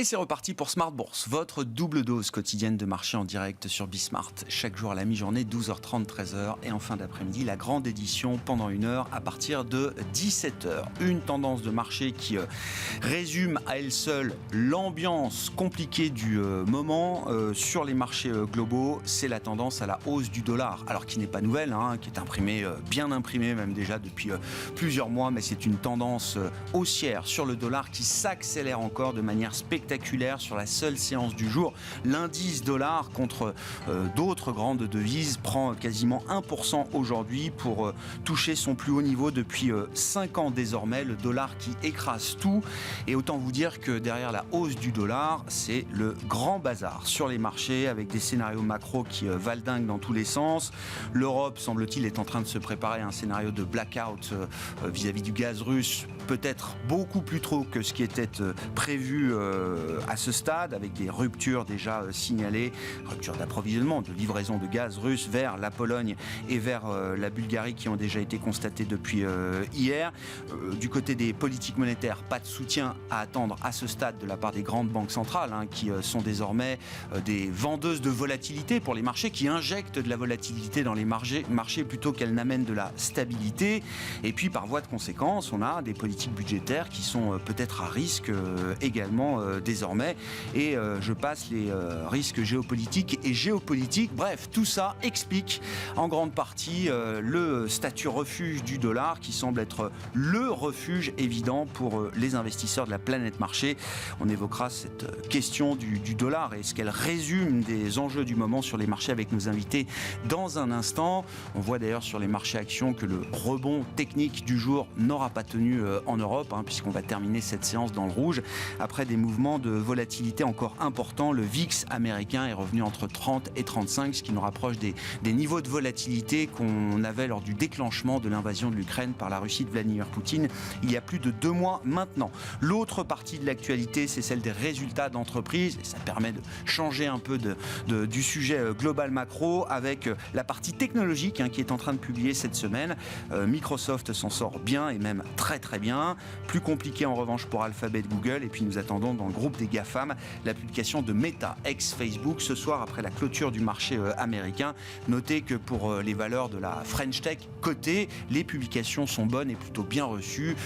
Et c'est reparti pour Smart Bourse, votre double dose quotidienne de marché en direct sur Bismart. Chaque jour à la mi-journée, 12h30, 13h. Et en fin d'après-midi, la grande édition pendant 1 heure à partir de 17h. Une tendance de marché qui résume à elle seule l'ambiance compliquée du moment sur les marchés globaux. C'est la tendance à la hausse du dollar. Alors qui n'est pas nouvelle, qui est imprimée, bien imprimée même déjà depuis plusieurs mois. Mais c'est une tendance haussière sur le dollar qui s'accélère encore de manière spectaculaire sur la seule séance du jour. L'indice dollar contre d'autres grandes devises prend quasiment 1% aujourd'hui pour toucher son plus haut niveau depuis 5 ans désormais. Le dollar qui écrase tout. Et autant vous dire que derrière la hausse du dollar, c'est le grand bazar sur les marchés avec des scénarios macro qui valdinguent dans tous les sens. L'Europe, semble-t-il, est en train de se préparer à un scénario de blackout vis-à-vis du gaz russe, peut-être beaucoup plus tôt que ce qui était prévu à ce stade, avec des ruptures déjà signalées, ruptures d'approvisionnement, de livraison de gaz russe vers la Pologne et vers la Bulgarie qui ont déjà été constatées depuis hier. Du côté des politiques monétaires, pas de soutien à attendre à ce stade de la part des grandes banques centrales qui sont désormais des vendeuses de volatilité pour les marchés, qui injectent de la volatilité dans les marchés plutôt qu'elles n'amènent de la stabilité. Et puis par voie de conséquence, on a des politiques budgétaires qui sont peut-être à risque également désormais. Et je passe les risques géopolitiques et géopolitiques. Bref, tout ça explique en grande partie le statut refuge du dollar qui semble être le refuge évident pour les investisseurs de la planète marché. On évoquera cette question du dollar et ce qu'elle résume des enjeux du moment sur les marchés avec nos invités dans un instant. On voit d'ailleurs sur les marchés actions que le rebond technique du jour n'aura pas tenu en Europe, puisqu'on va terminer cette séance dans le rouge. Après des mouvements de volatilité encore importants, le VIX américain est revenu entre 30 et 35, ce qui nous rapproche des niveaux de volatilité qu'on avait lors du déclenchement de l'invasion de l'Ukraine par la Russie de Vladimir Poutine il y a plus de 2 mois maintenant. L'autre partie de l'actualité, c'est celle des résultats d'entreprise, et ça permet de changer un peu du sujet global macro avec la partie technologique qui est en train de publier cette semaine. Microsoft s'en sort bien et même très très bien. Plus compliqué en revanche pour Alphabet, Google, et puis nous attendons dans le groupe des GAFAM la publication de Meta, ex-Facebook, ce soir après la clôture du marché américain. Notez que pour les valeurs de la French Tech cotées, les publications sont bonnes et plutôt bien reçues.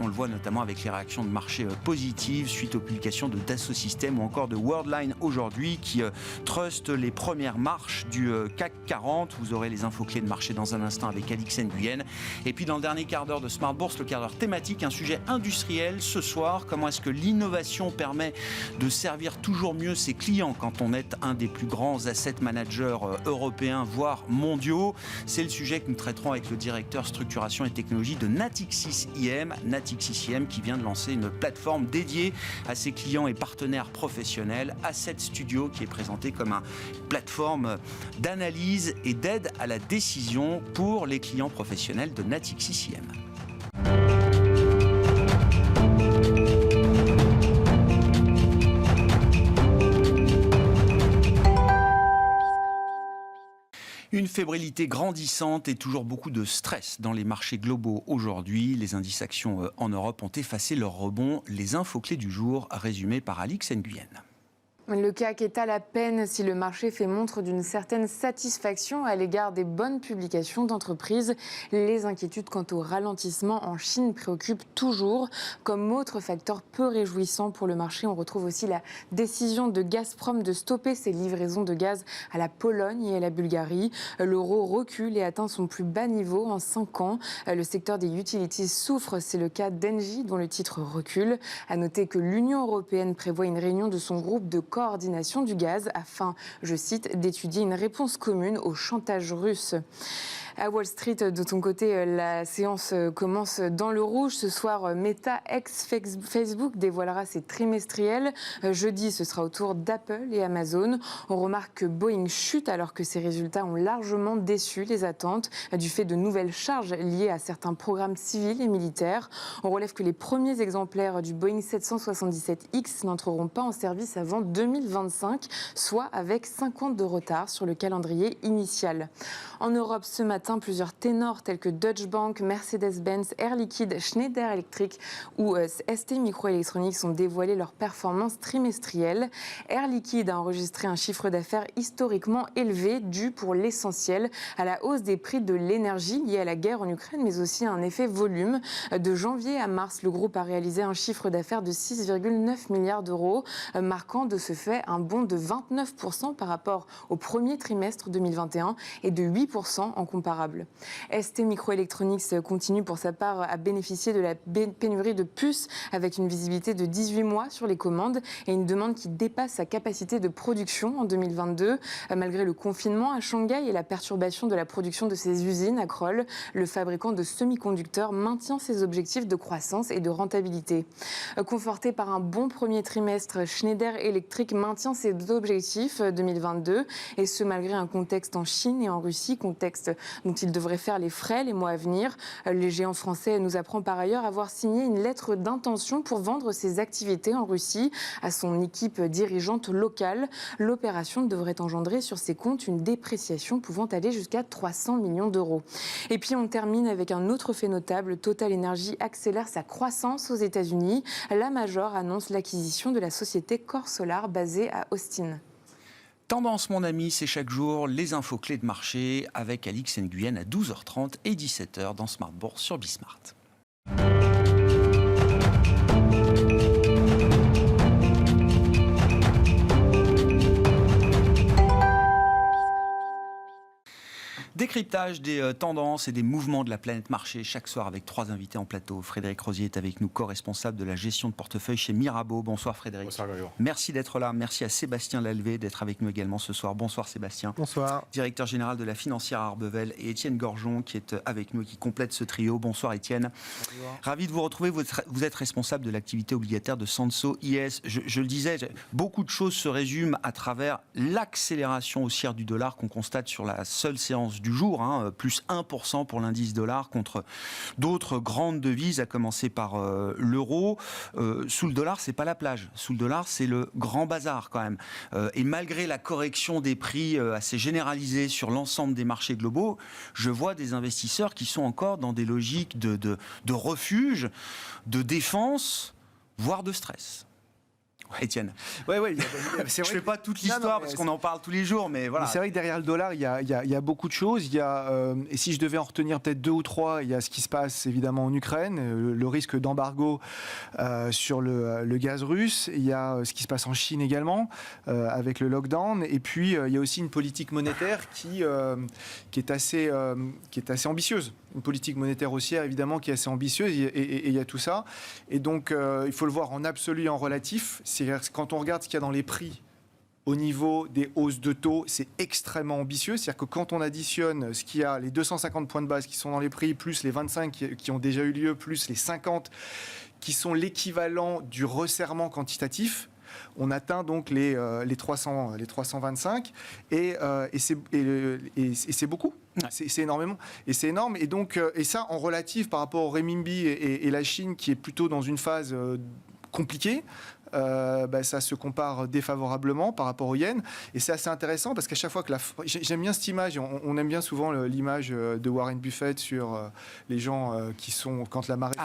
On le voit notamment avec les réactions de marché positives suite aux publications de Dassault Systèmes ou encore de Worldline aujourd'hui qui trustent les premières marches du CAC 40. Vous aurez les infos clés de marché dans un instant avec Alix Nguyen. Et puis dans le dernier quart d'heure de Smart Bourse, le quart d'heure thématique, un sujet industriel ce soir. Comment est-ce que l'innovation permet de servir toujours mieux ses clients quand on est un des plus grands asset managers européens, voire mondiaux? C'est le sujet que nous traiterons avec le directeur structuration et technologie de Natixis IM. Natixis IM qui vient de lancer une plateforme dédiée à ses clients et partenaires professionnels, Asset Studio, qui est présenté comme une plateforme d'analyse et d'aide à la décision pour les clients professionnels de Natixis IM. Une fébrilité grandissante et toujours beaucoup de stress dans les marchés globaux aujourd'hui. Les indices actions en Europe ont effacé leur rebond. Les infos clés du jour résumées par Alix Nguyen. Le CAC est à la peine si le marché fait montre d'une certaine satisfaction à l'égard des bonnes publications d'entreprises. Les inquiétudes quant au ralentissement en Chine préoccupent toujours. Comme autre facteur peu réjouissant pour le marché, on retrouve aussi la décision de Gazprom de stopper ses livraisons de gaz à la Pologne et à la Bulgarie. L'euro recule et atteint son plus bas niveau en 5 ans. Le secteur des utilities souffre, c'est le cas d'Engie dont le titre recule. À noter que l'Union européenne prévoit une réunion de son groupe de coordination du gaz afin, je cite, d'étudier une réponse commune au chantage russe. À Wall Street, de ton côté, la séance commence dans le rouge. Ce soir, Meta, ex-Facebook, dévoilera ses trimestriels. Jeudi, ce sera au tour d'Apple et Amazon. On remarque que Boeing chute alors que ses résultats ont largement déçu les attentes du fait de nouvelles charges liées à certains programmes civils et militaires. On relève que les premiers exemplaires du Boeing 777X n'entreront pas en service avant 2025, soit avec 5 ans de retard sur le calendrier initial. En Europe, ce matin, matin, plusieurs ténors tels que Deutsche Bank, Mercedes-Benz, Air Liquide, Schneider Electric ou ST Microelectronics ont dévoilé leurs performances trimestrielles. Air Liquide a enregistré un chiffre d'affaires historiquement élevé, dû pour l'essentiel à la hausse des prix de l'énergie liée à la guerre en Ukraine, mais aussi à un effet volume. De janvier à mars, le groupe a réalisé un chiffre d'affaires de 6,9 milliards d'euros, marquant de ce fait un bond de 29% par rapport au premier trimestre 2021 et de 8% en comparable. ST Microelectronics continue pour sa part à bénéficier de la pénurie de puces avec une visibilité de 18 mois sur les commandes et une demande qui dépasse sa capacité de production en 2022. Malgré le confinement à Shanghai et la perturbation de la production de ses usines à Crolles, le fabricant de semi-conducteurs maintient ses objectifs de croissance et de rentabilité. Conforté par un bon premier trimestre, Schneider Electric maintient ses objectifs 2022 et ce malgré un contexte en Chine et en Russie, contexte dont il devrait faire les frais les mois à venir. Le géant français nous apprend par ailleurs avoir signé une lettre d'intention pour vendre ses activités en Russie à son équipe dirigeante locale. L'opération devrait engendrer sur ses comptes une dépréciation pouvant aller jusqu'à 300 millions d'euros. Et puis on termine avec un autre fait notable. Total Energy accélère sa croissance aux États-Unis. La Major annonce l'acquisition de la société Core Solar basée à Austin. Tendance, mon ami, c'est chaque jour les infos clés de marché avec Alix Nguyen à 12h30 et 17h dans Smart Bourse sur Bismart. Décryptage des tendances et des mouvements de la planète marché chaque soir avec 3 invités en plateau. Frédéric Rosier est avec nous, co-responsable de la gestion de portefeuille chez Mirabeau. Bonsoir Frédéric. Bonsoir Grégoire. Merci d'être là. Merci à Sébastien Lalvé d'être avec nous également ce soir. Bonsoir Sébastien. Bonsoir. Directeur général de la financière Arbevel, et Étienne Gorgeon qui est avec nous et qui complète ce trio. Bonsoir Étienne. Bonsoir. Ravi de vous retrouver. Vous êtes responsable de l'activité obligataire de Sanso IS. Je le disais, beaucoup de choses se résument à travers l'accélération haussière du dollar qu'on constate sur la seule séance du jour, plus 1% pour l'indice dollar contre d'autres grandes devises, à commencer par l'euro. Sous le dollar, c'est pas la plage. Sous le dollar, c'est le grand bazar quand même. Et malgré la correction des prix assez généralisée sur l'ensemble des marchés globaux, je vois des investisseurs qui sont encore dans des logiques de refuge, de défense, voire de stress. Étienne. Ouais, je ne fais pas toute l'histoire parce qu'on en parle tous les jours, mais voilà. Mais c'est vrai que derrière le dollar, il y a beaucoup de choses. Il y a, et si je devais en retenir peut-être 2 ou 3, il y a ce qui se passe évidemment en Ukraine, le risque d'embargo sur le gaz russe. Il y a ce qui se passe en Chine également, avec le lockdown. Et puis, il y a aussi une politique monétaire qui est assez ambitieuse. Une politique monétaire haussière, évidemment, qui est assez ambitieuse. Et il y a tout ça. Et donc, il faut le voir en absolu et en relatif. C'est-à-dire que quand on regarde ce qu'il y a dans les prix au niveau des hausses de taux, c'est extrêmement ambitieux. C'est-à-dire que quand on additionne ce qu'il y a, les 250 points de base qui sont dans les prix, plus les 25 qui ont déjà eu lieu, plus les 50 qui sont l'équivalent du resserrement quantitatif, on atteint donc les 325 et c'est beaucoup. Ouais. C'est énormément. Et c'est énorme. Et donc, et ça, en relatif par rapport au renminbi et la Chine, qui est plutôt dans une phase compliquée, ça se compare défavorablement par rapport au yen. Et c'est assez intéressant parce qu'à chaque fois que j'aime bien cette image, on aime bien souvent l'image de Warren Buffett sur les gens qui sont quand la marée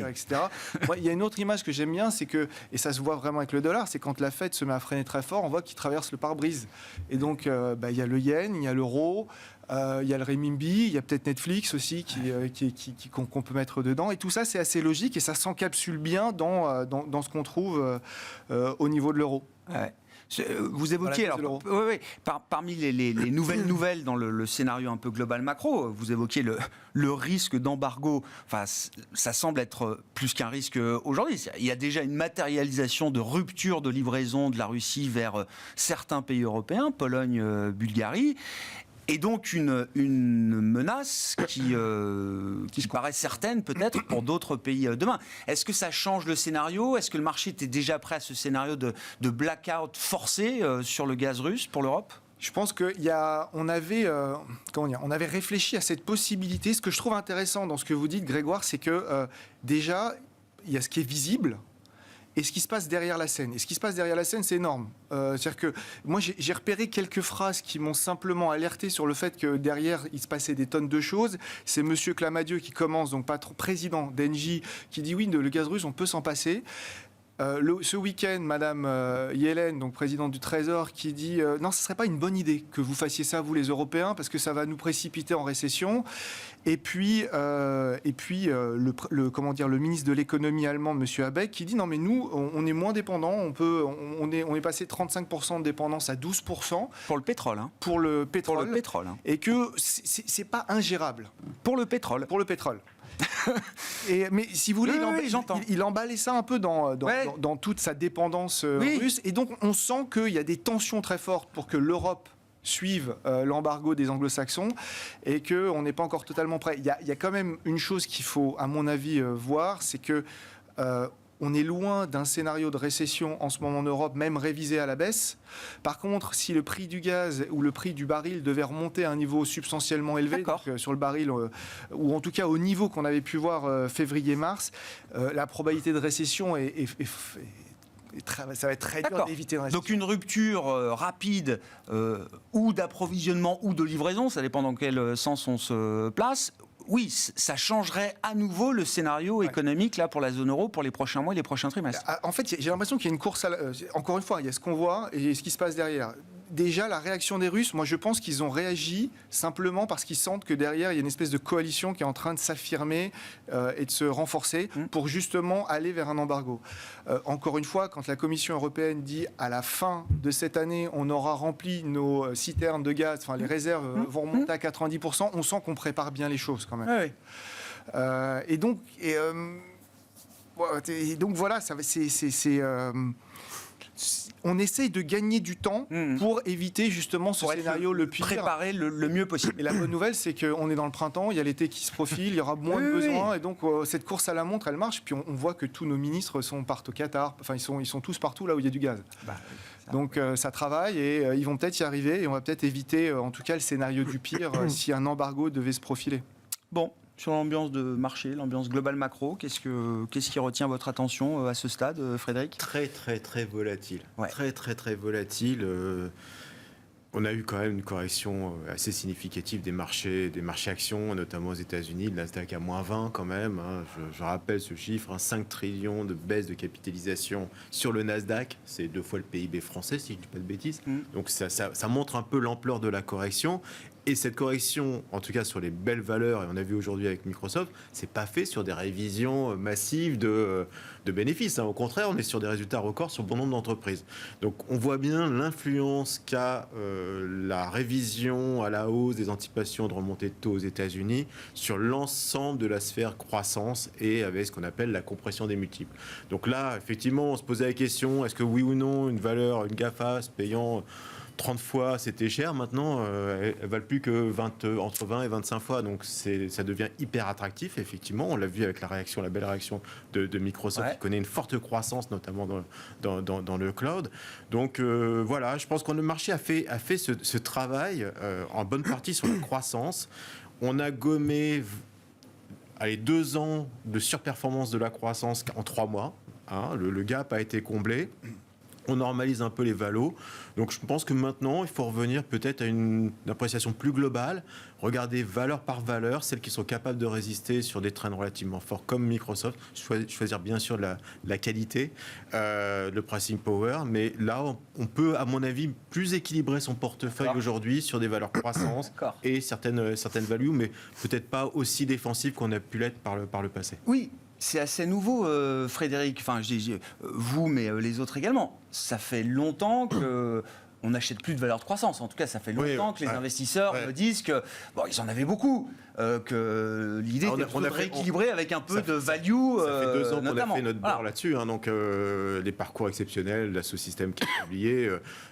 etc. Moi, il y a une autre image que j'aime bien, c'est que, et ça se voit vraiment avec le dollar, c'est quand la Fed se met à freiner très fort, on voit qu'il traverse le pare-brise. Et donc, il y a le yen, il y a l'euro, il y a le renminbi, il y a peut-être Netflix aussi qu'on peut mettre dedans. Et tout ça, c'est assez logique et ça s'encapsule bien dans ce qu'on trouve au niveau de l'euro. Ouais. Vous évoquiez, parmi les nouvelles dans le scénario un peu global macro, vous évoquiez le risque d'embargo. Enfin, ça semble être plus qu'un risque aujourd'hui. Il y a déjà une matérialisation de rupture de livraison de la Russie vers certains pays européens, Pologne, Bulgarie. Et donc une menace qui paraît certaine peut-être pour d'autres pays demain. Est-ce que ça change le scénario ? Est-ce que le marché était déjà prêt à ce scénario de blackout forcé sur le gaz russe pour l'Europe ? Je pense qu'on avait réfléchi à cette possibilité. Ce que je trouve intéressant dans ce que vous dites, Grégoire, c'est que déjà, il y a ce qui est visible. et ce qui se passe derrière la scène. Et ce qui se passe derrière la scène, c'est énorme. C'est-à-dire que moi, j'ai repéré quelques phrases qui m'ont simplement alerté sur le fait que derrière, il se passait des tonnes de choses. C'est Monsieur Clamadieu qui commence, donc président d'Engie, qui dit oui, le gaz russe, on peut s'en passer. Ce week-end, Madame Yellen, donc présidente du Trésor, qui dit non, ce ne serait pas une bonne idée que vous fassiez ça, vous les Européens, parce que ça va nous précipiter en récession. Et puis le ministre de l'économie allemand, Monsieur Habeck, qui dit non, mais nous, on est moins dépendants, on est passé de 35% de dépendance à 12%. Pour le pétrole. Hein. Pour le pétrole. Pour le pétrole. Hein. Et que c'est pas ingérable. Pour le pétrole. Pour le pétrole. Mais si vous voulez, il emballait ça un peu dans toute sa dépendance russe. Et donc, on sent qu'il y a des tensions très fortes pour que l'Europe suive l'embargo des anglo-saxons et qu'on n'est pas encore totalement prêt. Il y a quand même une chose qu'il faut, à mon avis, voir, c'est que on est loin d'un scénario de récession en ce moment en Europe, même révisé à la baisse. Par contre, si le prix du gaz ou le prix du baril devait remonter à un niveau substantiellement élevé, donc, sur le baril, ou en tout cas au niveau qu'on avait pu voir février-mars, la probabilité de récession ça va être très dur d'éviter une récession. Donc une rupture rapide ou d'approvisionnement ou de livraison, ça dépend dans quel sens on se place. Oui, ça changerait à nouveau le scénario économique là, pour la zone euro pour les prochains mois et les prochains trimestres. En fait, j'ai l'impression qu'il y a une course encore une fois, il y a ce qu'on voit et ce qui se passe derrière. Déjà, la réaction des Russes, moi je pense qu'ils ont réagi simplement parce qu'ils sentent que derrière, il y a une espèce de coalition qui est en train de s'affirmer et de se renforcer pour justement aller vers un embargo. Encore une fois, quand la Commission européenne dit à la fin de cette année, on aura rempli nos citernes de gaz, enfin les réserves vont remonter à 90%, on sent qu'on prépare bien les choses quand même. Et donc voilà, on essaye de gagner du temps pour éviter justement ce scénario le pire. Préparer le mieux possible. Et la bonne nouvelle, c'est qu'on est dans le printemps, il y a l'été qui se profile, il y aura moins de besoins. Et donc, cette course à la montre, elle marche. Puis on voit que tous nos ministres partent au Qatar. Enfin, ils sont tous partout là où il y a du gaz. Donc, ça travaille et ils vont peut-être y arriver. Et on va peut-être éviter, en tout cas, le scénario du pire si un embargo devait se profiler. Bon. Sur l'ambiance de marché, l'ambiance globale macro, qu'est-ce qui retient votre attention à ce stade, Frédéric ? Très, très, très volatile. Ouais. Très, très, très volatile. On a eu quand même une correction assez significative des marchés actions, notamment aux États-Unis. Le Nasdaq à moins 20 quand même. Hein. Je rappelle ce chiffre, 5 trillions de baisse de capitalisation sur le Nasdaq. C'est 2 fois le PIB français, si je ne dis pas de bêtises. Donc ça montre un peu l'ampleur de la correction. Et cette correction, en tout cas sur les belles valeurs, et on a vu aujourd'hui avec Microsoft, c'est pas fait sur des révisions massives de bénéfices. Hein. Au contraire, on est sur des résultats records sur bon nombre d'entreprises. Donc on voit bien l'influence qu'a la révision à la hausse des anticipations de remontée de taux aux États-Unis sur l'ensemble de la sphère croissance et avec ce qu'on appelle la compression des multiples. Donc là, effectivement, on se posait la question, est-ce que oui ou non, une valeur, une GAFA payant 30 fois, c'était cher. Maintenant, elles ne valent plus que entre 20 et 25 fois. Donc, ça devient hyper attractif, effectivement. On l'a vu avec la belle réaction de Microsoft, qui connaît une forte croissance, notamment dans le cloud. Donc, voilà, je pense que le marché a fait ce travail en bonne partie sur la croissance. On a gommé 2 ans de surperformance de la croissance en 3 mois. Hein, le gap a été comblé. On normalise un peu les valos. Donc je pense que maintenant, il faut revenir peut-être à une appréciation plus globale, regarder valeur par valeur, celles qui sont capables de résister sur des trends relativement forts comme Microsoft, choisir bien sûr la qualité, le pricing power, mais là, on peut, à mon avis, plus équilibrer son portefeuille aujourd'hui sur des valeurs croissance et certaines values, mais peut-être pas aussi défensives qu'on a pu l'être par le passé. Oui. C'est assez nouveau, Frédéric. Enfin, je dis vous, mais les autres également. Ça fait longtemps qu'on n'achète plus de valeur de croissance. En tout cas, ça fait longtemps que les investisseurs me disent que ils en avaient beaucoup. Que l'idée était de rééquilibrer avec un peu de value. Ça fait 2 ans qu'on notamment. a fait notre bord là-dessus. Hein, donc, les parcours exceptionnels, l'Assosystème qui est publié.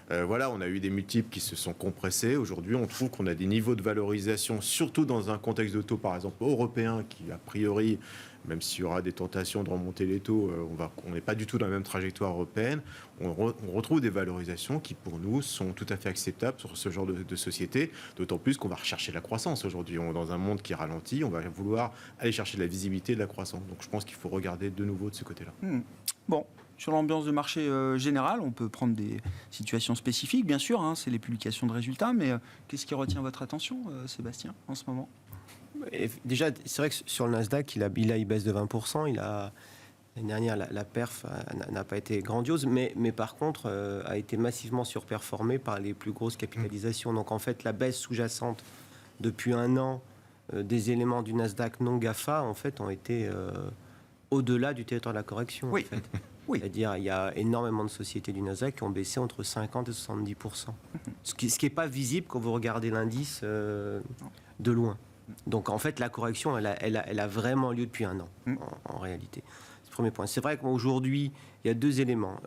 Voilà, on a eu des multiples qui se sont compressés. Aujourd'hui, on trouve qu'on a des niveaux de valorisation, surtout dans un contexte de taux, par exemple, européen, qui, a priori, même s'il y aura des tentations de remonter les taux, on n'est pas du tout dans la même trajectoire européenne. On retrouve des valorisations qui, pour nous, sont tout à fait acceptables sur ce genre de société, d'autant plus qu'on va rechercher la croissance aujourd'hui. On est dans un monde qui ralentit, on va vouloir aller chercher de la visibilité et de la croissance. Donc je pense qu'il faut regarder de nouveau de ce côté-là. Bon. sur l'ambiance de marché générale. On peut prendre des situations spécifiques, bien sûr, hein, c'est les publications de résultats, mais qu'est-ce qui retient votre attention, Sébastien, en ce moment ? Et déjà, c'est vrai que sur le Nasdaq, il baisse de 20%. L'année dernière, la perf n'a pas été grandiose, mais par contre, a été massivement surperformée par les plus grosses capitalisations. Donc en fait, la baisse sous-jacente depuis un an des éléments du Nasdaq non GAFA, en fait, ont été au-delà du territoire de la correction. Oui. En fait. Oui. C'est-à-dire, il y a énormément de sociétés du Nasdaq qui ont baissé entre 50 et 70%. Ce qui n'est pas visible quand vous regardez l'indice de loin. Donc en fait, la correction, elle a vraiment lieu depuis un an, en réalité. C'est le premier point. C'est vrai qu'aujourd'hui, il y a deux éléments.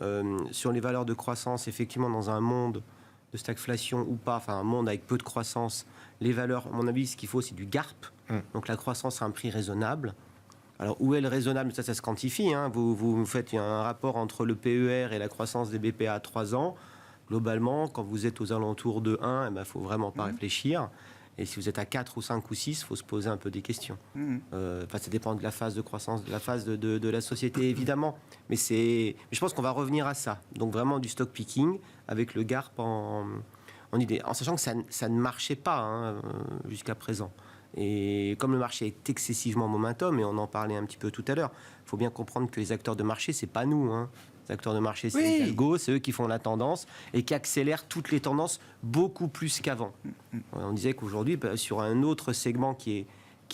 Sur les valeurs de croissance, effectivement, dans un monde de stagflation ou pas, enfin un monde avec peu de croissance, les valeurs, à mon avis, ce qu'il faut, c'est du GARP. Donc la croissance à un prix raisonnable. Alors où est le raisonnable ? Ça se quantifie. Hein. Vous faites un rapport entre le PER et la croissance des BPA à 3 ans. Globalement, quand vous êtes aux alentours de 1, il ne faut vraiment pas réfléchir. Et si vous êtes à 4 ou 5 ou 6, il faut se poser un peu des questions. Ça dépend de la phase de croissance, de la phase de la société, évidemment. Mais je pense qu'on va revenir à ça. Donc vraiment du stock picking avec le GARP en idée. En sachant que ça ne marchait pas jusqu'à présent. Et comme le marché est excessivement momentum, et on en parlait un petit peu tout à l'heure, il faut bien comprendre que les acteurs de marché, c'est pas nous. Les acteurs de marché, c'est les algos, c'est eux qui font la tendance et qui accélèrent toutes les tendances beaucoup plus qu'avant. On disait qu'aujourd'hui, sur un autre segment qui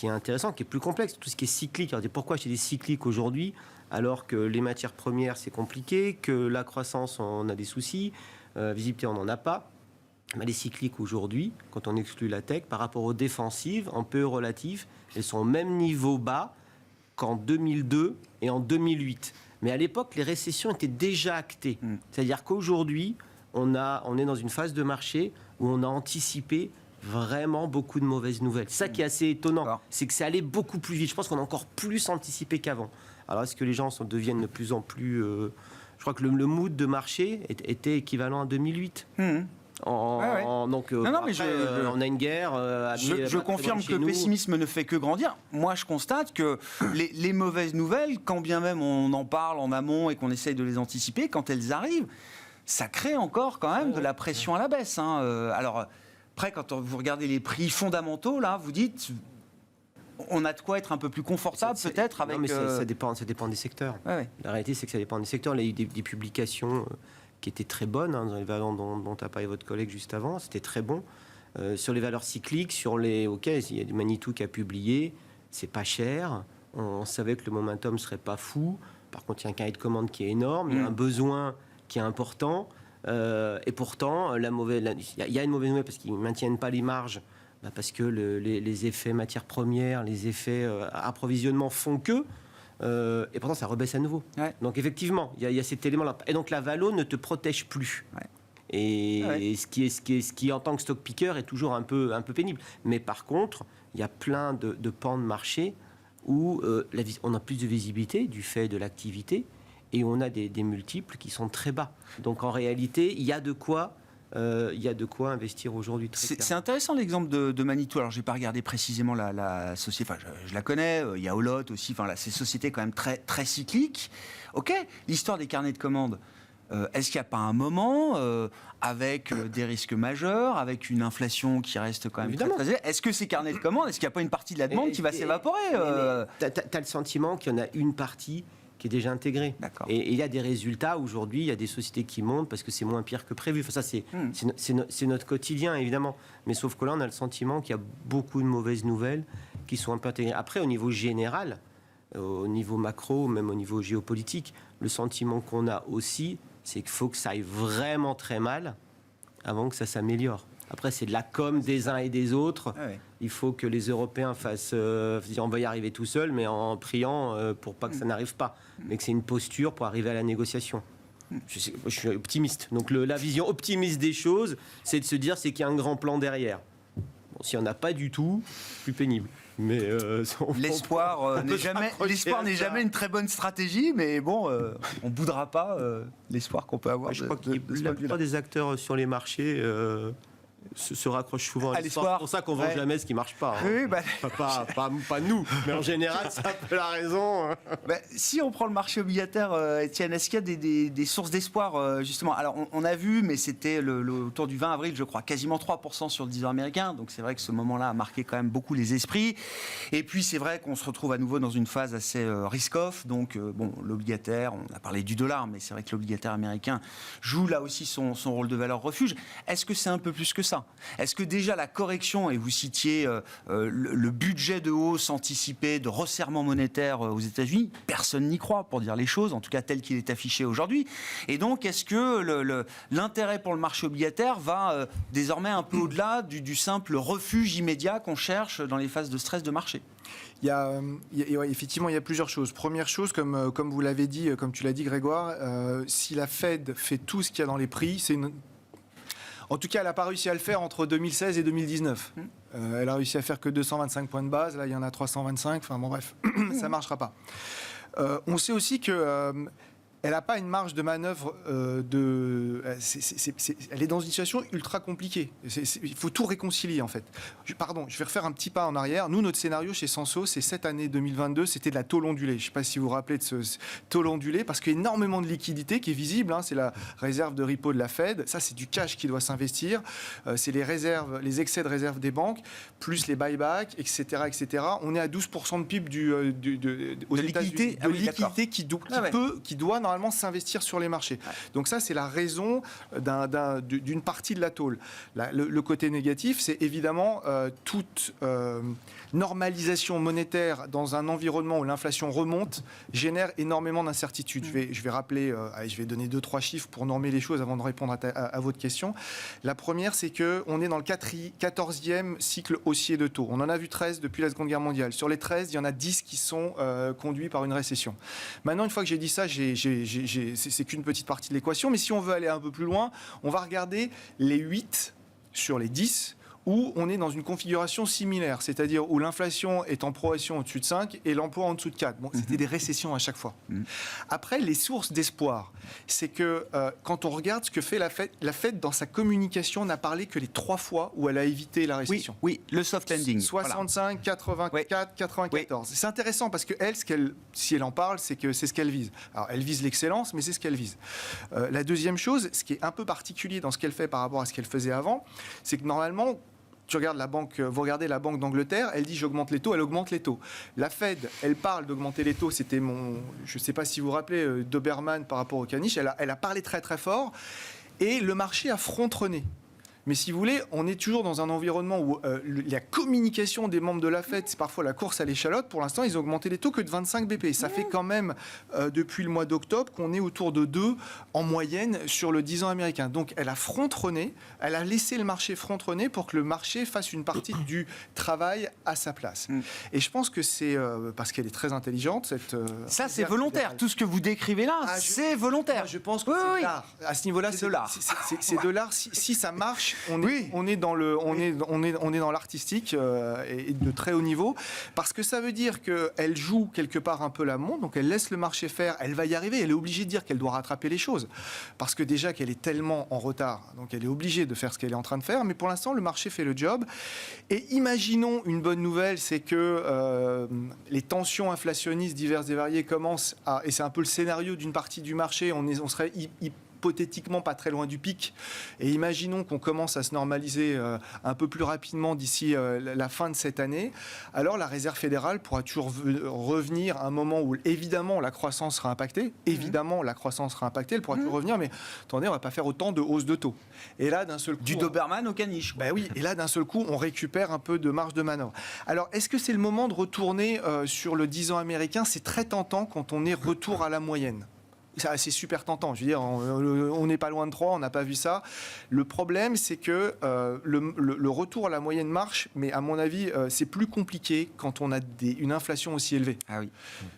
est intéressant, qui est plus complexe, tout ce qui est cyclique. Alors, pourquoi j'ai des cycliques aujourd'hui alors que les matières premières, c'est compliqué, que la croissance, on a des soucis, visibilité, on n'en a pas. Les cycliques aujourd'hui, quand on exclut la tech, par rapport aux défensives, en PE relatif, elles sont au même niveau bas qu'en 2002 et en 2008. Mais à l'époque, les récessions étaient déjà actées. C'est-à-dire qu'aujourd'hui, on est dans une phase de marché où on a anticipé vraiment beaucoup de mauvaises nouvelles. C'est ça qui est assez étonnant, c'est que c'est allé beaucoup plus vite. Je pense qu'on a encore plus anticipé qu'avant. Alors, est-ce que les gens deviennent de plus en plus... je crois que le mood de marché était équivalent à 2008. Donc, on a une guerre. Je confirme que le pessimisme ne fait que grandir. Moi, je constate que les mauvaises nouvelles, quand bien même on en parle en amont et qu'on essaye de les anticiper, quand elles arrivent, ça crée encore quand même de la pression à la baisse. Alors, après, quand vous regardez les prix fondamentaux, là, vous dites... On a de quoi être un peu plus confortable, peut-être avec... Non, mais ça dépend des secteurs. La réalité, c'est que ça dépend des secteurs. Il y a eu des publications... qui était très bonne, dans les valeurs dont a parlé votre collègue juste avant, c'était très bon. Sur les valeurs cycliques, il y a du Manitou qui a publié, c'est pas cher, on savait que le momentum serait pas fou, par contre il y a un carnet de commande qui est énorme, il y a un besoin qui est important, et pourtant, il y a une mauvaise nouvelle parce qu'ils ne maintiennent pas les marges, parce que les effets matières premières, les effets approvisionnement font que, et pourtant ça rebaisse à nouveau. Donc effectivement, il y a cet élément-là. Et donc la valo ne te protège plus. Et ce qui en tant que stock picker est toujours un peu pénible. Mais par contre, il y a plein de pans de marché où on a plus de visibilité du fait de l'activité et on a des multiples qui sont très bas. Donc en réalité, il y a de quoi investir aujourd'hui. C'est intéressant l'exemple de Manitou. Alors, je n'ai pas regardé précisément la société. Enfin, je la connais. Il y a Olot aussi. Enfin, ces sociétés quand même très, très cycliques. OK. L'histoire des carnets de commandes. Est-ce qu'il n'y a pas un moment, avec des risques majeurs, avec une inflation qui reste quand même très élevée, est-ce que ces carnets de commandes, est-ce qu'il n'y a pas une partie de la demande qui va s'évaporer Tu as le sentiment qu'il y en a une partie qui est déjà intégré. Et il y a des résultats aujourd'hui, il y a des sociétés qui montent parce que c'est moins pire que prévu. Enfin, ça, c'est notre quotidien, évidemment. Mais sauf que là, on a le sentiment qu'il y a beaucoup de mauvaises nouvelles qui sont un peu intégrées. Après, au niveau général, au niveau macro, même au niveau géopolitique, le sentiment qu'on a aussi, c'est qu'il faut que ça aille vraiment très mal avant que ça s'améliore. Après, c'est de la com des uns et des autres. Il faut que les Européens fassent... on va y arriver tout seul, mais en priant pour pas que ça n'arrive pas. Mais que c'est une posture pour arriver à la négociation. Je suis optimiste. Donc la vision optimiste des choses, c'est de se dire c'est qu'il y a un grand plan derrière. Bon, s'il n'y en a pas du tout, plus pénible. Mais l'espoir n'est jamais une très bonne stratégie, mais bon, on ne boudra pas l'espoir qu'on peut avoir. Je crois que la plupart des acteurs sur les marchés... se raccroche souvent à À l'espoir. l'espoir. C'est pour ça qu'on vend Ouais. jamais ce qui marche pas. Hein. Oui, bah, Pas nous, mais en général, c'est un peu la raison. bah, si on prend le marché obligataire, Étienne, est-ce qu'il y a des sources d'espoir, justement? Alors, on a vu, mais c'était autour du 20 avril, je crois, quasiment 3% sur le 10 ans américain. Donc, c'est vrai que ce moment-là a marqué quand même beaucoup les esprits. Et puis, c'est vrai qu'on se retrouve à nouveau dans une phase assez risk-off. Donc, bon, l'obligataire, on a parlé du dollar, mais c'est vrai que l'obligataire américain joue là aussi son rôle de valeur refuge. Est-ce que c'est un peu plus que ça? Est-ce que déjà la correction, et vous citiez le budget de hausse anticipé de resserrement monétaire aux États-Unis, personne n'y croit pour dire les choses, en tout cas tel qu'il est affiché aujourd'hui. Et donc, est-ce que l'intérêt pour le marché obligataire va désormais un peu au-delà du simple refuge immédiat qu'on cherche dans les phases de stress de marché? Effectivement, il y a plusieurs choses. Première chose, comme vous l'avez dit, comme tu l'as dit Grégoire, si la Fed fait tout ce qu'il y a dans les prix, en tout cas, elle n'a pas réussi à le faire entre 2016 et 2019. Elle a réussi à faire que 225 points de base, là il y en a 325, enfin bon bref, ça ne marchera pas. On sait aussi que... elle n'a pas une marge de manœuvre elle est dans une situation ultra compliquée. Il faut tout réconcilier en fait. Je vais refaire un petit pas en arrière. Nous, notre scénario chez Sanso, c'est cette année 2022, c'était de la taux ondulée. Je ne sais pas si vous vous rappelez de ce taux ondulé, parce qu'il y a énormément de liquidités qui est visible. Hein, c'est la réserve de repo de la Fed. Ça, c'est du cash qui doit s'investir. C'est les réserves, les excès de réserve des banques, plus les buybacks, etc., etc. On est à 12% de PIB aux États-Unis, Ah oui, liquidité qui doit normalement s'investir sur les marchés. Ouais. Donc ça, c'est la raison d'une partie de la tôle. Le côté négatif, c'est évidemment toute normalisation monétaire dans un environnement où l'inflation remonte génère énormément d'incertitudes. Je vais rappeler, je vais donner 2-3 chiffres pour normer les choses avant de répondre à votre question. La première, c'est qu'on est dans le 14e cycle haussier de taux. On en a vu 13 depuis la Seconde Guerre mondiale. Sur les 13, il y en a 10 qui sont conduits par une récession. Maintenant, une fois que j'ai dit ça, c'est qu'une petite partie de l'équation, mais si on veut aller un peu plus loin, on va regarder les 8 sur les 10 où on est dans une configuration similaire, c'est-à-dire où l'inflation est en progression au-dessus de 5 et l'emploi en dessous de 4. Bon, c'était des récessions à chaque fois. Après, les sources d'espoir, c'est que quand on regarde ce que fait la Fed dans sa communication, n'a parlé que les 3 fois où elle a évité la récession. Oui, le soft landing. 65, voilà. 84, 94. C'est intéressant parce que si elle en parle, c'est ce qu'elle vise. Alors, elle vise l'excellence, mais c'est ce qu'elle vise. La deuxième chose, ce qui est un peu particulier dans ce qu'elle fait par rapport à ce qu'elle faisait avant, c'est que normalement, vous regardez la Banque d'Angleterre, elle dit j'augmente les taux, elle augmente les taux. La Fed, elle parle d'augmenter les taux, c'était je ne sais pas si vous vous rappelez, Doberman par rapport au caniche, elle a parlé très très fort et le marché a frontonné. Mais si vous voulez, on est toujours dans un environnement où la communication des membres de la Fed, c'est parfois la course à l'échalote. Pour l'instant, ils ont augmenté les taux que de 25 BP. Ça fait quand même, depuis le mois d'octobre, qu'on est autour de 2 en moyenne sur le 10 ans américain. Donc, elle a frontonné, elle a laissé le marché frontonner pour que le marché fasse une partie du travail à sa place. Et je pense que c'est parce qu'elle est très intelligente. Ça, c'est volontaire. Tout ce que vous décrivez là, c'est volontaire. Je pense que c'est de l'art. À ce niveau-là, c'est de l'art. C'est de l'art. Si ça marche, on est dans l'artistique et de très haut niveau, parce que ça veut dire qu'elle joue quelque part un peu la montre, donc elle laisse le marché faire, elle va y arriver, elle est obligée de dire qu'elle doit rattraper les choses, parce que déjà qu'elle est tellement en retard, donc elle est obligée de faire ce qu'elle est en train de faire, mais pour l'instant le marché fait le job. Et imaginons une bonne nouvelle, c'est que les tensions inflationnistes diverses et variées commencent et c'est un peu le scénario d'une partie du marché, on serait hypothétiquement pas très loin du pic, et imaginons qu'on commence à se normaliser un peu plus rapidement d'ici la fin de cette année, alors la Réserve fédérale pourra toujours revenir à un moment où évidemment la croissance sera impactée, elle pourra toujours revenir, mais attendez, on va pas faire autant de hausses de taux. Et là, d'un seul coup... Du Doberman au caniche. Ben oui, et là, d'un seul coup, on récupère un peu de marge de manœuvre. Alors, est-ce que c'est le moment de retourner sur le 10 ans américain? C'est très tentant quand on est retour à la moyenne. C'est super tentant, je veux dire, on n'est pas loin de 3, on n'a pas vu ça. Le problème, c'est que le retour à la moyenne marche, mais à mon avis, c'est plus compliqué quand on a une inflation aussi élevée. Ah oui.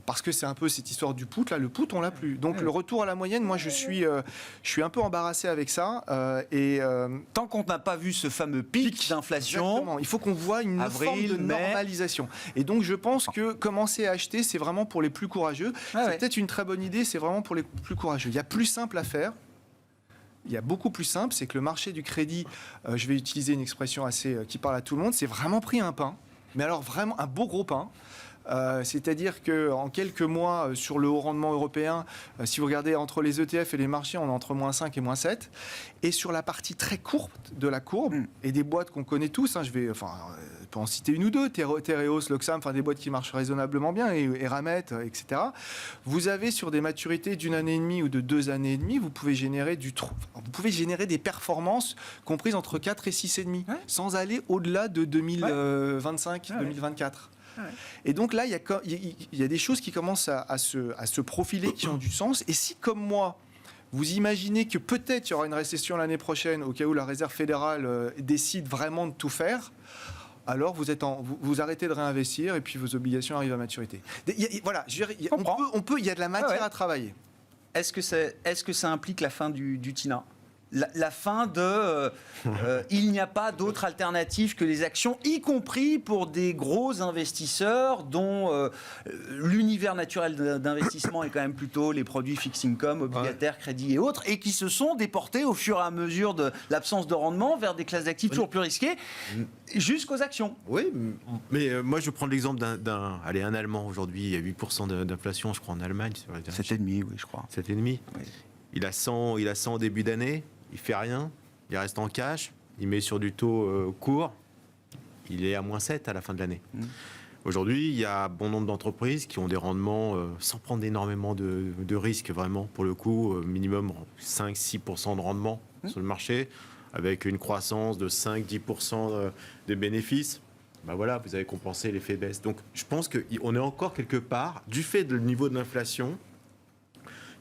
Parce que c'est un peu cette histoire du put, là, le put, on l'a plus. Donc le retour à la moyenne, moi, je suis un peu embarrassé avec ça. Tant qu'on n'a pas vu ce fameux pic d'inflation, il faut qu'on voit une forme de normalisation. Et donc, je pense que commencer à acheter, c'est vraiment pour les plus courageux. C'est peut-être une très bonne idée, c'est vraiment pour les plus courageux. Il y a plus simple à faire. il y a beaucoup plus simple, c'est que le marché du crédit, je vais utiliser une expression assez qui parle à tout le monde, c'est vraiment pris un pain, mais alors vraiment un beau gros pain. C'est-à-dire qu'en quelques mois, sur le haut rendement européen, si vous regardez entre les ETF et les marchés, on est entre moins 5 et moins 7. Et sur la partie très courte de la courbe, et des boîtes qu'on connaît tous, je peux en citer une ou deux, Tereos, Loxam, des boîtes qui marchent raisonnablement bien, et Ramet, etc. Vous avez sur des maturités d'une année et demie ou de 2 années et demie, vous pouvez générer des performances comprises entre 4 et 6,5, sans aller au-delà de 2025, 2024. Ouais. Et donc là, il y a des choses qui commencent à se profiler, qui ont du sens. Et si, comme moi, vous imaginez que peut-être il y aura une récession l'année prochaine, au cas où la Réserve fédérale décide vraiment de tout faire, alors vous arrêtez de réinvestir et puis vos obligations arrivent à maturité. Voilà, il y a de la matière à travailler. Est-ce que ça implique la fin du TINA ? La fin de il n'y a pas d'autre alternative que les actions, y compris pour des gros investisseurs dont l'univers naturel d'investissement est quand même plutôt les produits fixed income, obligataires, crédits et autres, et qui se sont déportés au fur et à mesure de l'absence de rendement vers des classes d'actifs toujours plus risquées, jusqu'aux actions. Oui, mais moi je prends l'exemple d'un Allemand aujourd'hui, il y a 8% d'inflation, je crois, en Allemagne. 7,5, oui, je crois. 7,5. Oui. Il a 100 au début d'année. Il fait rien, il reste en cash, il met sur du taux court, il est à moins 7 à la fin de l'année. Aujourd'hui, il y a bon nombre d'entreprises qui ont des rendements sans prendre énormément de risques, vraiment, pour le coup, minimum 5-6% de rendement sur le marché, avec une croissance de 5-10% de bénéfices. Ben voilà, vous avez compensé l'effet baisse. Donc je pense qu'on est encore quelque part, du fait du niveau de l'inflation,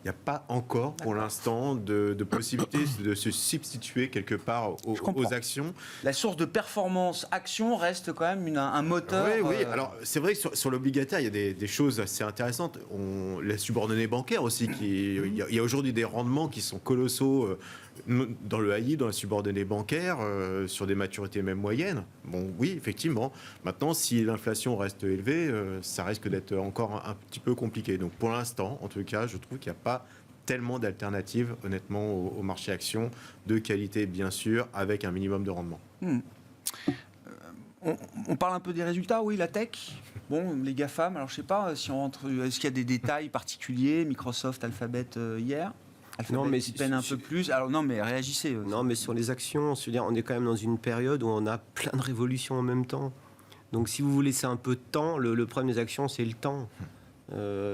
il n'y a pas encore, pour l'instant, de possibilité de se substituer quelque part aux actions. La source de performance action reste quand même un moteur. Oui. Alors, c'est vrai que sur l'obligataire, il y a des choses assez intéressantes. Les subordonnés bancaires aussi. Il y a aujourd'hui des rendements qui sont colossaux dans le AI, dans la subordonnée bancaire, sur des maturités même moyennes. Bon, oui, effectivement. Maintenant, si l'inflation reste élevée, ça risque d'être encore un petit peu compliqué. Donc, pour l'instant, en tout cas, je trouve qu'il n'y a pas tellement d'alternatives, honnêtement, au marché action, de qualité, bien sûr, avec un minimum de rendement. On parle un peu des résultats, oui, la tech. Bon, les GAFAM, alors je ne sais pas si on rentre. Est-ce qu'il y a des détails particuliers, Microsoft, Alphabet hier? Non, mais qui peine un peu plus. Alors non, mais réagissez. Non, mais sur les actions, on est quand même dans une période où on a plein de révolutions en même temps. Donc si vous vous laissez un peu de temps, le problème des actions, c'est le temps.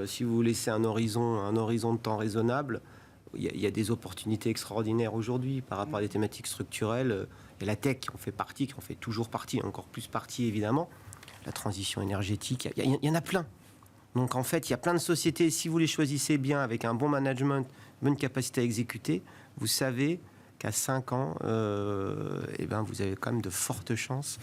Si vous vous laissez un horizon de temps raisonnable, il y a des opportunités extraordinaires aujourd'hui par rapport à des thématiques structurelles. Et la tech qui en fait toujours partie, encore plus partie évidemment. La transition énergétique, il y en a plein. Donc en fait, il y a plein de sociétés, si vous les choisissez bien, avec un bon management, bonne capacité à exécuter, vous savez qu'à 5 ans, vous avez quand même de fortes chances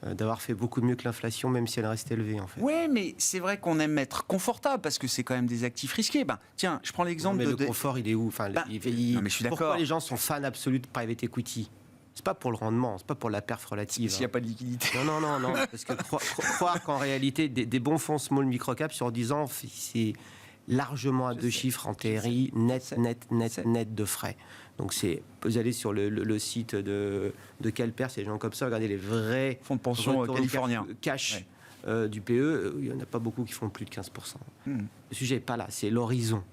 d'avoir fait beaucoup mieux que l'inflation, même si elle reste élevée en fait. Oui, mais c'est vrai qu'on aime être confortable, parce que c'est quand même des actifs risqués. Tiens, je prends l'exemple le confort, il est où? Non, mais je suis d'accord. Pourquoi les gens sont fans absolus de private equity? C'est pas pour le rendement, c'est pas pour la perf relative. S'il n'y a pas de liquidité. Non, parce que croire qu'en réalité, des bons fonds small micro-cap sur 10 ans, c'est largement à 2 chiffres en TRI, net de frais. Donc vous allez sur le site de Calper, c'est des gens comme ça, regardez les vrais fonds de pension californiens cash du PE, il n'y en a pas beaucoup qui font plus de 15%. Le sujet n'est pas là, c'est l'horizon.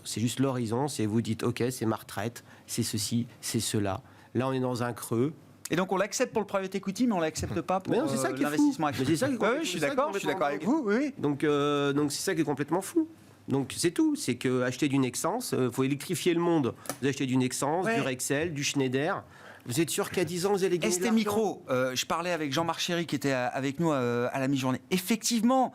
C'est juste l'horizon, c'est vous dites, ok, c'est ma retraite, c'est ceci, c'est cela. Là, on est dans un creux. Et donc, on l'accepte pour le private equity, mais on ne l'accepte pas pour l'investissement actif. Je suis d'accord avec vous. Oui. Donc, c'est ça qui est complètement fou. Donc, c'est tout. C'est que acheter du Nexens, il faut électrifier le monde. Vous achetez du Nexens, du Rexel, du Schneider. Vous êtes sûr qu'à 10 ans, vous allez gagner de l'argent? ST Micro, je parlais avec Jean-Marc Chéry qui était avec nous à la mi-journée. Effectivement.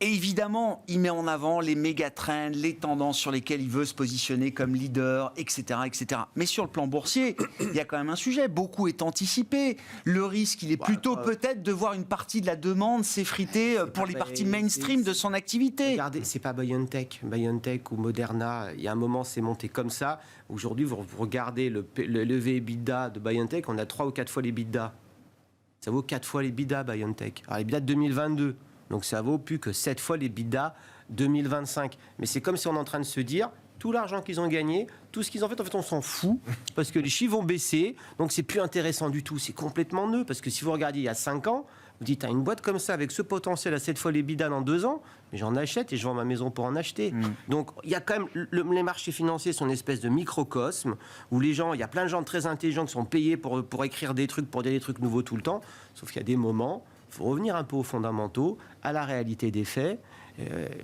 Et évidemment, il met en avant les méga trends, les tendances sur lesquelles il veut se positionner comme leader, etc., etc. Mais sur le plan boursier, il y a quand même un sujet. Beaucoup est anticipé. Le risque, il est plutôt peut-être de voir une partie de la demande s'effriter pour les parties mainstream de son activité. Regardez, c'est pas BioNTech ou Moderna. Il y a un moment, c'est monté comme ça. Aujourd'hui, vous regardez le EV/EBITDA de BioNTech, on a 3 ou 4 fois les EBITDA. Ça vaut 4 fois les EBITDA, BioNTech. Alors, les EBITDA de 2022. Donc ça vaut plus que 7 fois les EBITDA 2025. Mais c'est comme si on est en train de se dire, tout l'argent qu'ils ont gagné, tout ce qu'ils ont fait, en fait, on s'en fout, parce que les chiffres vont baisser, donc c'est plus intéressant du tout, c'est complètement nœud, parce que si vous regardez il y a 5 ans, vous dites, une boîte comme ça, avec ce potentiel à 7 fois les bidas dans 2 ans, mais j'en achète et je vends ma maison pour en acheter. Donc, il y a quand même, les marchés financiers sont une espèce de microcosme, où les gens, il y a plein de gens très intelligents qui sont payés pour écrire des trucs, pour dire des trucs nouveaux tout le temps, sauf qu'il y a des moments, il faut revenir un peu aux fondamentaux, à la réalité des faits.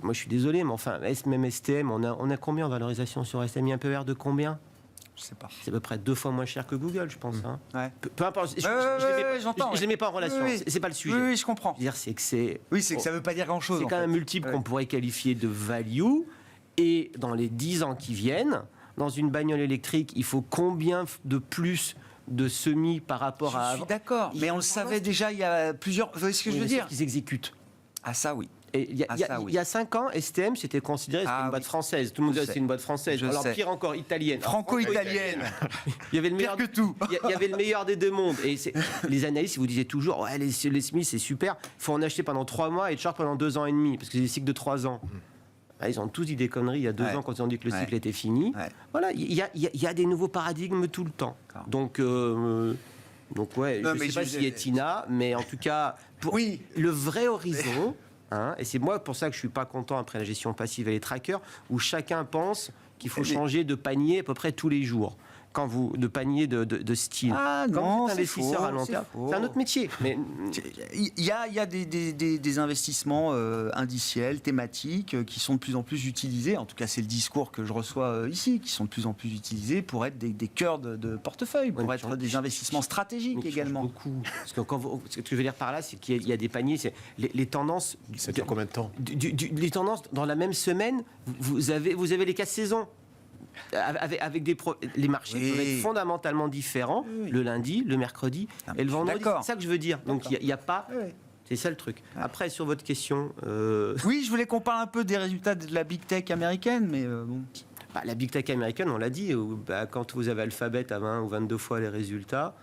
Moi, je suis désolé, mais enfin, même STM, on a combien en valorisation sur STM? Il y a un PER de combien? Je sais pas. C'est à peu près 2 fois moins cher que Google, je pense. Hein. Ouais. Peu importe. Je ne les mets pas en relation. Oui, oui. C'est pas le sujet. Oui, je comprends. Je veux dire, c'est que c'est. Oui, c'est que ça veut pas dire grand-chose. C'est quand même un multiple qu'on pourrait qualifier de value. Et dans les 10 ans qui viennent, dans une bagnole électrique, il faut combien de plus de semis par rapport à Je suis d'accord, mais on le savait déjà il y a plusieurs. Vous voyez ce que je veux dire? Qu'ils exécutent. Ah ça oui. Et il y a 5 ans, STM, c'était considéré comme une boîte française. Tout le monde disait c'est une boîte française. Alors pire encore, italienne. Franco-italienne. Il y avait le meilleur Pire que tout. Il y avait le meilleur des deux mondes. Et les analystes, ils vous disaient toujours, ouais, les Smiths, c'est super. Il faut en acheter pendant 3 mois et Sharp pendant 2 ans et demi, parce que c'est des cycles de 3 ans. Ah, ils ont tous dit des conneries il y a 2 ans quand ils ont dit que le cycle était fini. Voilà, il y a des nouveaux paradigmes tout le temps. Donc ouais, je ne sais pas s'il y a Tina, mais en tout cas, pour le vrai horizon. Hein, et c'est moi pour ça que je suis pas content après la gestion passive et les trackers, où chacun pense qu'il faut changer de panier à peu près tous les jours. De panier de style. Ah quand non, vous êtes investisseur à long terme, c'est un autre métier. Mais il y a des investissements indiciels, thématiques, qui sont de plus en plus utilisés. En tout cas, c'est le discours que je reçois ici, qui sont de plus en plus utilisés pour être des cœurs de portefeuille, pour être des investissements stratégiques également. Beaucoup. Parce que ce que je veux dire par là, c'est qu'il y a des paniers, c'est les tendances. Ça dure combien de temps? Les tendances dans la même semaine, vous avez les 4 saisons. Avec les marchés peuvent être fondamentalement différents le lundi, le mercredi et le vendredi. C'est ça que je veux dire. Donc il n'y a pas. C'est ça le truc. Après, sur votre question. Oui, je voulais qu'on parle un peu des résultats de la big tech américaine, mais bon. La big tech américaine, on l'a dit, quand vous avez Alphabet à 20 ou 22 fois les résultats,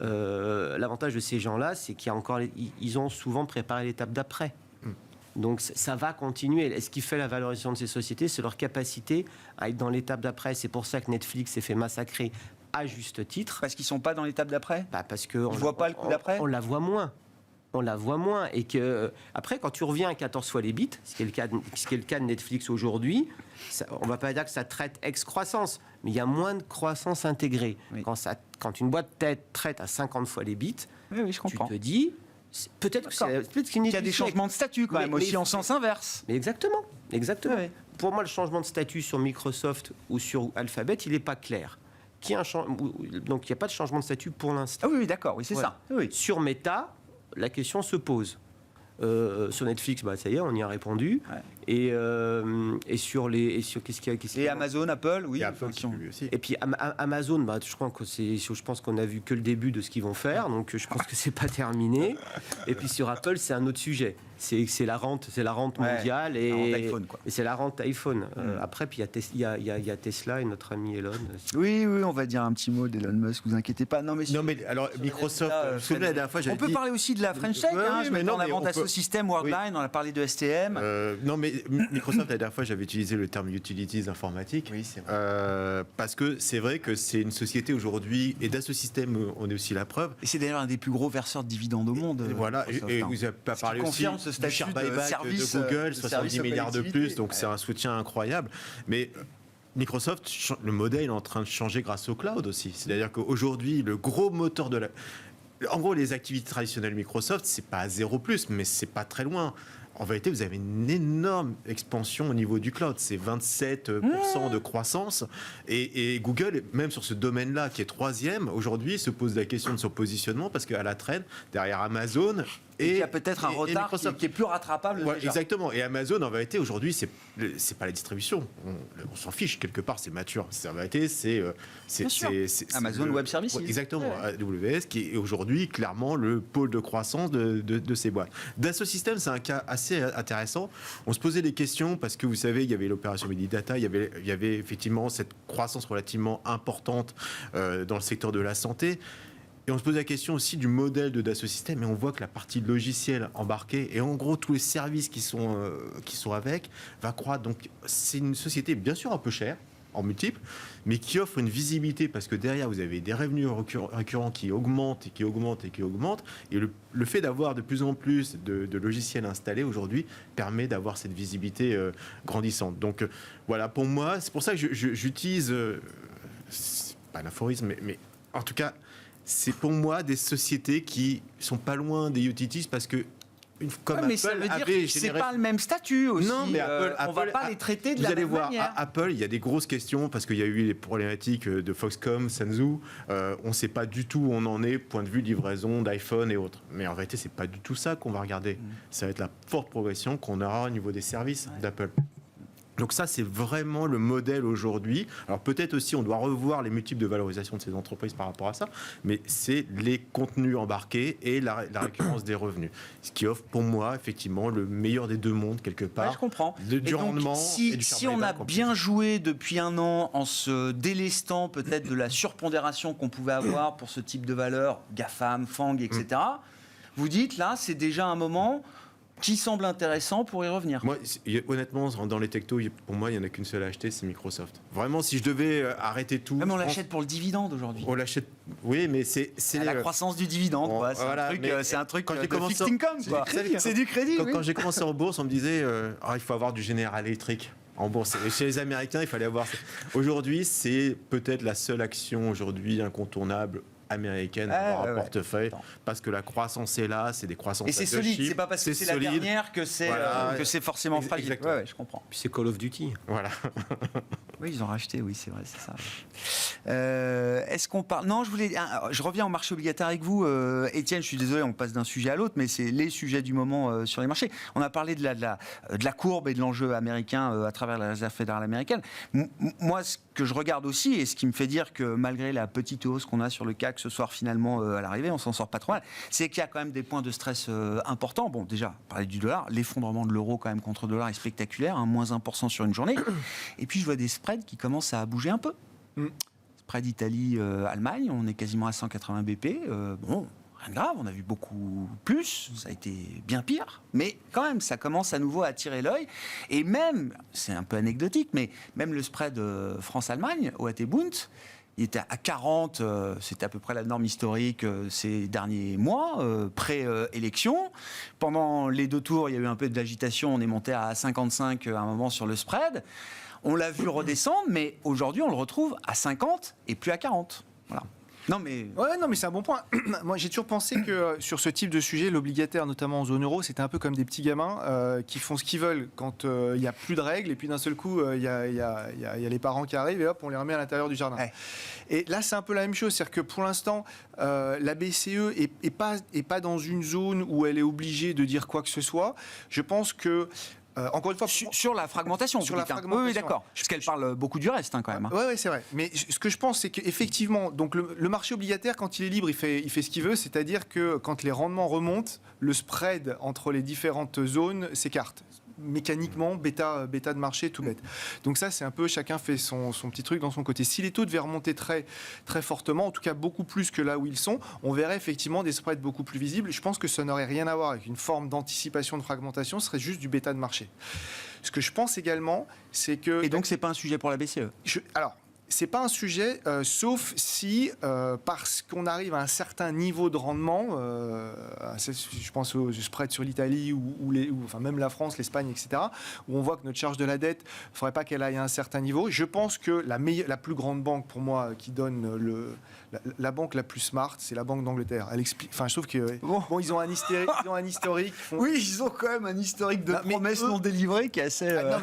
l'avantage de ces gens-là, c'est qu'ils ont souvent préparé l'étape d'après. Donc ça va continuer. Et ce qui fait la valorisation de ces sociétés, c'est leur capacité à être dans l'étape d'après. C'est pour ça que Netflix s'est fait massacrer à juste titre. Parce qu'ils ne sont pas dans l'étape d'après? Parce que on ne voit pas le coup d'après. On la voit moins. On la voit moins. Et que, après, quand tu reviens à 14 fois les bits, ce qui est le cas de Netflix aujourd'hui, on ne va pas dire que ça traite ex-croissance, mais il y a moins de croissance intégrée. Oui. Quand une boîte traite à 50 fois les bits, je comprends. Tu te dis... Peut-être qu'il y a des changements de statut quand même aussi en sens inverse. Mais exactement. Ouais. Pour moi, le changement de statut sur Microsoft ou sur Alphabet, il n'est pas clair. Donc il n'y a pas de changement de statut pour l'instant. Ah oui, d'accord, c'est ça. Oui. Sur Meta, la question se pose. Sur Netflix, ça y est, on y a répondu. Et sur qu'est-ce qu'il y a Et Amazon, Apple, oui. Et Apple qui publie aussi. Et puis Amazon, je pense qu'on a vu que le début de ce qu'ils vont faire, donc je pense que c'est pas terminé. Et puis sur Apple, c'est un autre sujet. C'est la rente mondiale et c'est la rente iPhone. Après, puis il y a Tesla et notre ami Elon. Oui, on va dire un petit mot d'Elon Musk. Vous inquiétez pas. Non, mais alors Microsoft. La dernière fois, on peut parler aussi de la French Tech. Je mets en avant Dassault Systèmes, Worldline. On a parlé de STM. Non, mais Microsoft, la dernière fois, j'avais utilisé le terme utilities informatiques. Oui, c'est vrai. Parce que c'est vrai que c'est une société aujourd'hui, et Dassault Systèmes, on est aussi la preuve. Et c'est d'ailleurs un des plus gros verseurs de dividendes au monde. Et voilà, et vous avez pas parlé aussi du share buyback de Google, 70 milliards de plus, donc c'est un soutien incroyable. Mais Microsoft, le modèle est en train de changer grâce au cloud aussi. C'est-à-dire qu'aujourd'hui, le gros moteur de en gros, les activités traditionnelles Microsoft, c'est pas à 0+, mais c'est pas très loin. En vérité, vous avez une énorme expansion au niveau du cloud. C'est 27% de croissance. Et Google, même sur ce domaine-là, qui est 3e, aujourd'hui, se pose la question de son positionnement parce qu'à la traîne, derrière Amazon... Et il y a peut-être un retard qui est plus rattrapable. Ouais, exactement. Et Amazon, en vérité, aujourd'hui, c'est pas la distribution. On s'en fiche, quelque part, c'est mature. En vérité, c'est Amazon Web Services. Exactement. AWS, qui est aujourd'hui clairement le pôle de croissance de ces boîtes. Dassault Systèmes, c'est un cas assez intéressant. On se posait des questions parce que, vous savez, il y avait l'opération Medidata, il y avait effectivement cette croissance relativement importante dans le secteur de la santé. Et on se pose la question aussi du modèle de Dassault Systèmes, et on voit que la partie logicielle embarquée, et en gros tous les services qui sont avec, va croître. Donc c'est une société bien sûr un peu chère, en multiples, mais qui offre une visibilité parce que derrière, vous avez des revenus récurrents qui augmentent et qui augmentent et qui augmentent. Et le fait d'avoir de plus en plus de logiciels installés aujourd'hui permet d'avoir cette visibilité grandissante. Donc voilà, pour moi, c'est pour ça que j'utilise, c'est pas un aphorisme, mais en tout cas, c'est pour moi des sociétés qui sont pas loin des utilities parce que comme mais ça veut dire que c'est pas le même statut aussi. Non, mais on va pas les traiter de la même manière. Vous allez voir, à Apple, il y a des grosses questions parce qu'il y a eu les problématiques de Foxconn, Shenzhou. On ne sait pas du tout où on en est, point de vue livraison d'iPhone et autres. Mais en réalité, c'est pas du tout ça qu'on va regarder. Ça va être la forte progression qu'on aura au niveau des services d'Apple. Donc ça, c'est vraiment le modèle aujourd'hui. Alors peut-être aussi, on doit revoir les multiples de valorisation de ces entreprises par rapport à ça, mais c'est les contenus embarqués et la récurrence des revenus. Ce qui offre pour moi, effectivement, le meilleur des deux mondes, quelque part. Ouais, je comprends. Du rendement et du si on a bien joué depuis un an en se délestant peut-être de la surpondération qu'on pouvait avoir pour ce type de valeur, GAFAM, FANG, etc., vous dites, là, c'est déjà un moment qui semble intéressant pour y revenir. Moi, honnêtement, dans les techtos, pour moi, il n'y en a qu'une seule à acheter, c'est Microsoft. Vraiment, si je devais arrêter tout... Même on l'achète pour le dividende aujourd'hui. On l'achète, oui, mais c'est la croissance du dividende, quoi. C'est un truc de fixed income, quoi. C'est du crédit. Quand j'ai commencé en bourse, on me disait il faut avoir du General Electric. En bourse. Et chez les Américains, il fallait avoir... Aujourd'hui, c'est peut-être la seule action aujourd'hui incontournable américaine dans un portefeuille parce que la croissance est là, c'est des croissances et c'est solide, c'est pas parce que c'est la dernière que c'est forcément fragile. Ouais, je comprends. Puis c'est Call of Duty. Voilà. Oui, ils ont racheté, oui, c'est vrai, c'est ça. Est-ce qu'on parle... Non, je reviens au marché obligataire avec vous. Étienne, je suis désolé, on passe d'un sujet à l'autre, mais c'est les sujets du moment sur les marchés. On a parlé de la courbe et de l'enjeu américain à travers la Réserve fédérale américaine. Moi, ce que je regarde aussi, et ce qui me fait dire que malgré la petite hausse qu'on a sur le CAC ce soir, finalement, à l'arrivée, on s'en sort pas trop mal, c'est qu'il y a quand même des points de stress importants. Bon, déjà, parler du dollar, l'effondrement de l'euro quand même contre le dollar est spectaculaire, moins 1% sur une journée. Et puis, je vois des spreads qui commencent à bouger un peu. Spread Italie-Allemagne, on est quasiment à 180 BP. Bon, rien de grave, on a vu beaucoup plus, ça a été bien pire, mais quand même, ça commence à nouveau à attirer l'œil. Et même, c'est un peu anecdotique, mais même le spread France-Allemagne, OAT Bund, il était à 40, c'était à peu près la norme historique ces derniers mois, pré-élection. Pendant les deux tours, il y a eu un peu d'agitation, on est monté à 55 à un moment sur le spread. On l'a vu redescendre, mais aujourd'hui, on le retrouve à 50 et plus à 40. Voilà. Non mais c'est un bon point. Moi, j'ai toujours pensé que sur ce type de sujet, l'obligataire, notamment en zone euro, c'était un peu comme des petits gamins qui font ce qu'ils veulent quand il n'y a plus de règles, et puis d'un seul coup, il y a les parents qui arrivent, et hop, on les remet à l'intérieur du jardin. Ouais. Et là, c'est un peu la même chose, c'est-à-dire que pour l'instant, la BCE est pas dans une zone où elle est obligée de dire quoi que ce soit. Je pense que encore une fois, sur la fragmentation. Oui, d'accord. Parce qu'elle parle beaucoup du reste, quand même. Oui, c'est vrai. Mais ce que je pense, c'est qu'effectivement, donc le marché obligataire, quand il est libre, il fait ce qu'il veut. C'est-à-dire que quand les rendements remontent, le spread entre les différentes zones s'écarte. Mécaniquement, bêta de marché, tout bête. Donc ça, c'est un peu, chacun fait son petit truc dans son côté. Si les taux devaient remonter très, très fortement, en tout cas beaucoup plus que là où ils sont, on verrait effectivement des spreads beaucoup plus visibles. Je pense que ça n'aurait rien à voir avec une forme d'anticipation de fragmentation, ce serait juste du bêta de marché. Ce que je pense également, c'est que... Et donc, c'est pas un sujet pour la BCE Alors, c'est pas un sujet, sauf si, parce qu'on arrive à un certain niveau de rendement, je pense au spread sur l'Italie ou enfin même la France, l'Espagne, etc., où on voit que notre charge de la dette, il ne faudrait pas qu'elle aille à un certain niveau. Je pense que la plus grande banque, pour moi, qui donne la banque la plus smart, c'est la Banque d'Angleterre. Elle explique. Enfin, je trouve que ils ont un historique. Oui, ils ont quand même un historique de promesses non délivrées qui est assez. Non,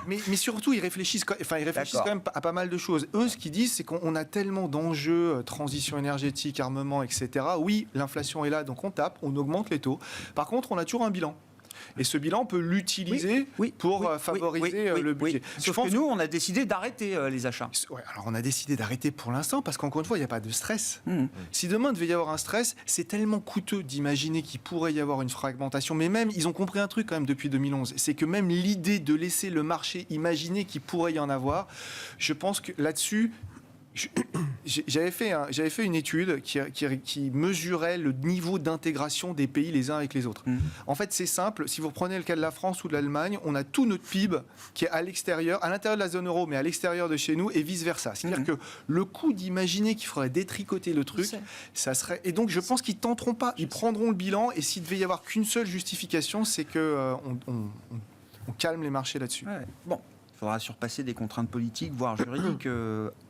mais surtout, ils réfléchissent quand même à pas mal de choses. Eux, ce qu'ils disent, c'est qu'on a tellement d'enjeux, transition énergétique, armement, etc. Oui, l'inflation est là, donc on tape, on augmente les taux. Par contre, on a toujours un bilan. Et ce bilan, on peut l'utiliser pour favoriser le budget. Sauf que nous, on a décidé d'arrêter les achats. Ouais, alors on a décidé d'arrêter pour l'instant parce qu'encore une fois, il n'y a pas de stress. Si demain, il devait y avoir un stress, c'est tellement coûteux d'imaginer qu'il pourrait y avoir une fragmentation. Mais même, ils ont compris un truc quand même depuis 2011. C'est que même l'idée de laisser le marché imaginer qu'il pourrait y en avoir, je pense que là-dessus, J'avais fait une étude qui mesurait le niveau d'intégration des pays les uns avec les autres. En fait, c'est simple. Si vous reprenez le cas de la France ou de l'Allemagne, on a tout notre PIB qui est à l'intérieur de la zone euro, mais à l'extérieur de chez nous, et vice-versa. C'est-à-dire que le coup d'imaginer qu'il faudrait détricoter le truc, ça serait... Et donc, je pense qu'ils tenteront pas. Ils prendront le bilan, et s'il devait y avoir qu'une seule justification, c'est que on calme les marchés là-dessus. Ouais. Bon. Il faudra surpasser des contraintes politiques, voire juridiques,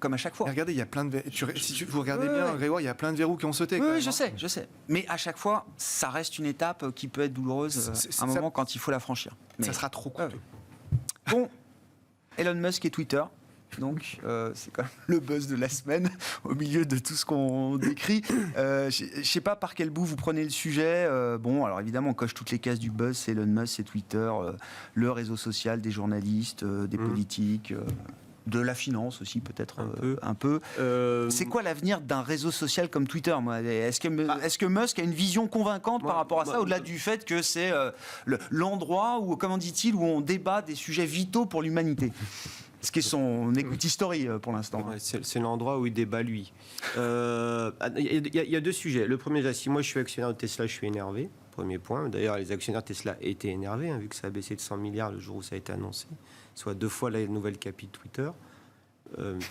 comme à chaque fois. Et regardez, il y a plein de... Si vous regardez bien, Grégoire, il y a plein de verrous qui ont sauté. Oui, je sais. Mais à chaque fois, ça reste une étape qui peut être douloureuse à un moment quand il faut la franchir. Mais ça sera trop coûteux. Bon, Elon Musk et Twitter. Donc, c'est quand même le buzz de la semaine, au milieu de tout ce qu'on décrit. Je ne sais pas par quel bout vous prenez le sujet. Bon, alors évidemment, on coche toutes les cases du buzz. C'est Elon Musk, c'est Twitter, le réseau social des journalistes, des politiques, de la finance aussi, peut-être un peu. C'est quoi l'avenir d'un réseau social comme Twitter, moi ? Est-ce que Musk a une vision convaincante par rapport à ça, au-delà du fait que c'est l'endroit où, comment dit-il, où on débat des sujets vitaux pour l'humanité ? Ce qui est son equity story pour l'instant. Ouais, c'est l'endroit où il débat lui. Il y a deux sujets. Le premier, si moi je suis actionnaire de Tesla, je suis énervé. Premier point. D'ailleurs, les actionnaires de Tesla étaient énervés, vu que ça a baissé de 100 milliards le jour où ça a été annoncé, soit 2 fois la nouvelle capi de Twitter.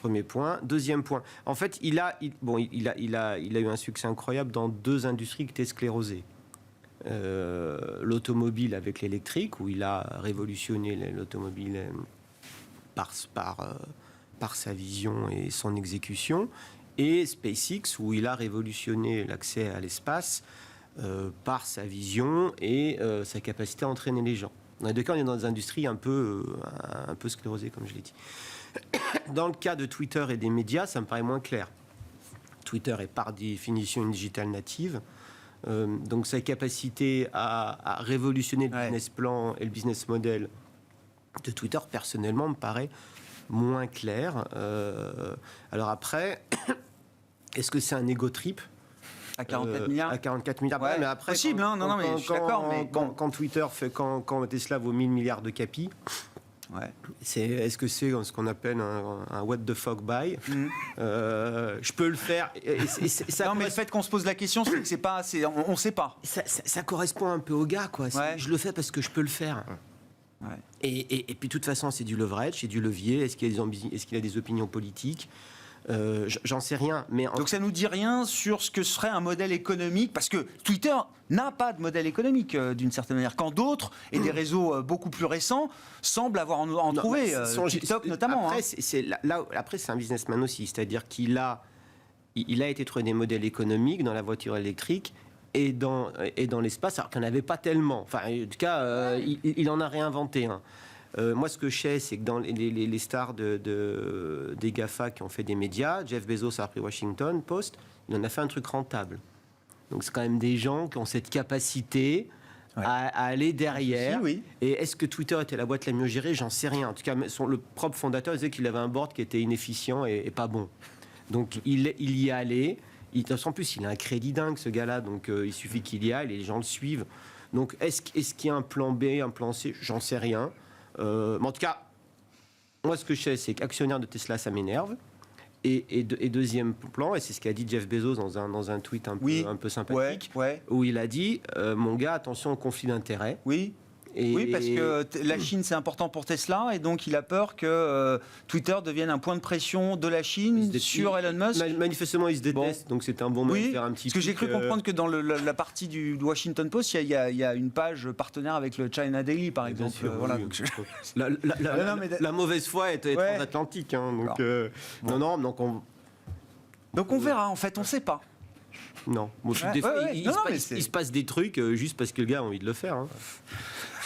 Premier point. Deuxième point. En fait, il a eu un succès incroyable dans 2 industries qui étaient sclérosées. L'automobile avec l'électrique, où il a révolutionné l'automobile par sa vision et son exécution, et SpaceX, où il a révolutionné l'accès à l'espace par sa vision et sa capacité à entraîner les gens. Dans les 2 cas, on est dans des industries un peu sclérosées, comme je l'ai dit. Dans le cas de Twitter et des médias, ça me paraît moins clair. Twitter est par définition une digital native, donc sa capacité à révolutionner le business plan et le business model de Twitter, personnellement, me paraît moins clair. Alors après, est-ce que c'est un ego trip à 44 milliards. À 44 milliards. Ouais, mais après, possible, non, mais je suis d'accord. Mais quand Twitter fait, quand Tesla vaut 1000 milliards de capi, est-ce que c'est ce qu'on appelle un what the fuck buy Je peux le faire. Mais le fait qu'on se pose la question, c'est que c'est pas, on ne sait pas. Ça correspond un peu au gars, quoi. Je le fais parce que je peux le faire. Ouais. Et puis de toute façon, c'est du leverage, c'est du levier. Est-ce qu'il a des opinions politiques ? J'en sais rien. Donc ça nous dit rien sur ce que serait un modèle économique, parce que Twitter n'a pas de modèle économique d'une certaine manière, quand d'autres et des réseaux beaucoup plus récents semblent avoir en trouvé, TikTok notamment. Après, c'est un businessman aussi, c'est-à-dire qu'il a été trouvé des modèles économiques dans la voiture électrique et dans l'espace, alors qu'il n'y en avait pas tellement. Enfin, en tout cas, il en a réinventé un. Moi, ce que je sais, c'est que dans les stars des GAFA qui ont fait des médias, Jeff Bezos a repris Washington Post, il en a fait un truc rentable. Donc, c'est quand même des gens qui ont cette capacité à aller derrière. Oui. Et est-ce que Twitter était la boîte la mieux gérée ? J'en sais rien. En tout cas, le propre fondateur disait qu'il avait un board qui était inefficient et pas bon. Donc, il y est allé. En plus, il a un crédit dingue, ce gars-là. Donc, il suffit qu'il y aille et les gens le suivent. Donc, est-ce qu'il y a un plan B, un plan C ? J'en sais rien. Mais en tout cas, moi, ce que je sais, c'est qu'actionnaire de Tesla, ça m'énerve. Et deuxième plan, et c'est ce qu'a dit Jeff Bezos dans un tweet un peu sympathique, où il a dit mon gars, attention au conflit d'intérêts. Oui, parce que la Chine, c'est important pour Tesla, et donc il a peur que Twitter devienne un point de pression de la Chine sur Elon Musk. Manifestement, ils se détestent, donc c'était un bon moment de faire un petit... Parce que j'ai cru comprendre que dans la partie du Washington Post, il y a une page partenaire avec le China Daily, par exemple. Sûr, voilà, la mauvaise foi est transatlantique. Donc on verra, en fait, on ne sait pas. Non, il se passe des trucs juste parce que le gars a envie de le faire.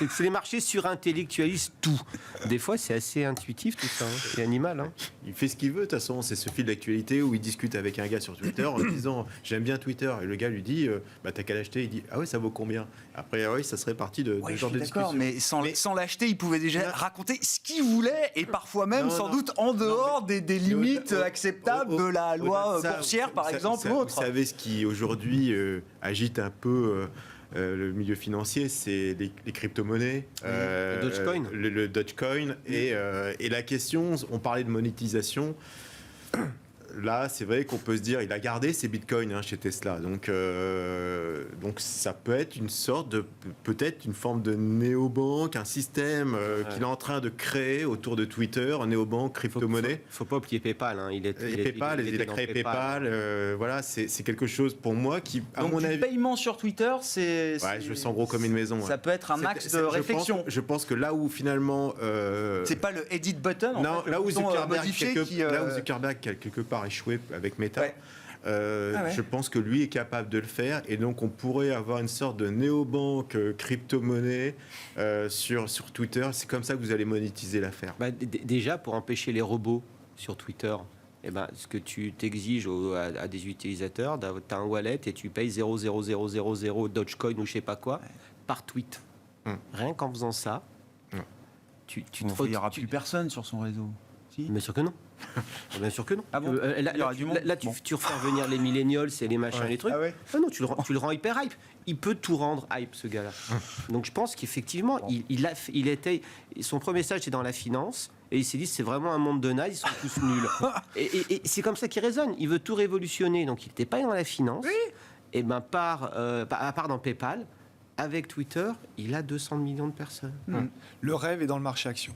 C'est les marchés surintellectualisent tout. Des fois, c'est assez intuitif tout ça. C'est animal. Il fait ce qu'il veut, de toute façon. C'est ce fil d'actualité où il discute avec un gars sur Twitter en disant j'aime bien Twitter. Et le gars lui dit t'as qu'à l'acheter. Il dit ah ouais, ça vaut combien ? Après, ça serait parti de genre de discussion. Mais sans l'acheter, il pouvait déjà raconter ce qu'il voulait et parfois même sans doute en dehors des limites acceptables de la loi boursière, par exemple, ou autre. Vous savez ce qui aujourd'hui agite un peu le milieu financier, c'est les crypto-monnaies, le Dogecoin et la question, on parlait de monétisation. là, c'est vrai qu'on peut se dire, il a gardé ses bitcoins chez Tesla. Donc ça peut être une sorte de, peut-être une forme de néobanque, un système qu'il est en train de créer autour de Twitter, un néobanque crypto-monnaie. Faut pas oublier PayPal. Il a créé PayPal. Voilà, c'est quelque chose pour moi qui, à Donc mon du avis, paiement sur Twitter, je le sens gros comme une maison. Ça peut être un axe de réflexion. Je pense que là où finalement, c'est pas le edit button. non, là où Zuckerberg quelque part échoué avec Meta. Ouais. Je pense que lui est capable de le faire et donc on pourrait avoir une sorte de néobanque crypto-monnaie sur Twitter. C'est comme ça que vous allez monétiser l'affaire. Déjà, pour empêcher les robots sur Twitter, ce que tu t'exiges à des utilisateurs, tu as un wallet et tu payes 0,0000 Dogecoin ou je sais pas quoi par tweet. Rien qu'en faisant ça, il n'y aura plus personne sur son réseau. Si. Bien sûr que non. Bien sûr que non. Ah bon Tu refais revenir les millennials et les machins, les trucs. Ah ouais. Ah non, tu le rends hyper hype. Il peut tout rendre hype, ce gars-là. Donc je pense qu'effectivement, son premier stage c'était dans la finance et il s'est dit c'est vraiment un monde de naze, ils sont tous nuls. Et c'est comme ça qu'il raisonne. Il veut tout révolutionner. Donc il n'était pas dans la finance. Oui. Et à part dans PayPal. Avec Twitter, il a 200 millions de personnes. Le rêve est dans le marché action.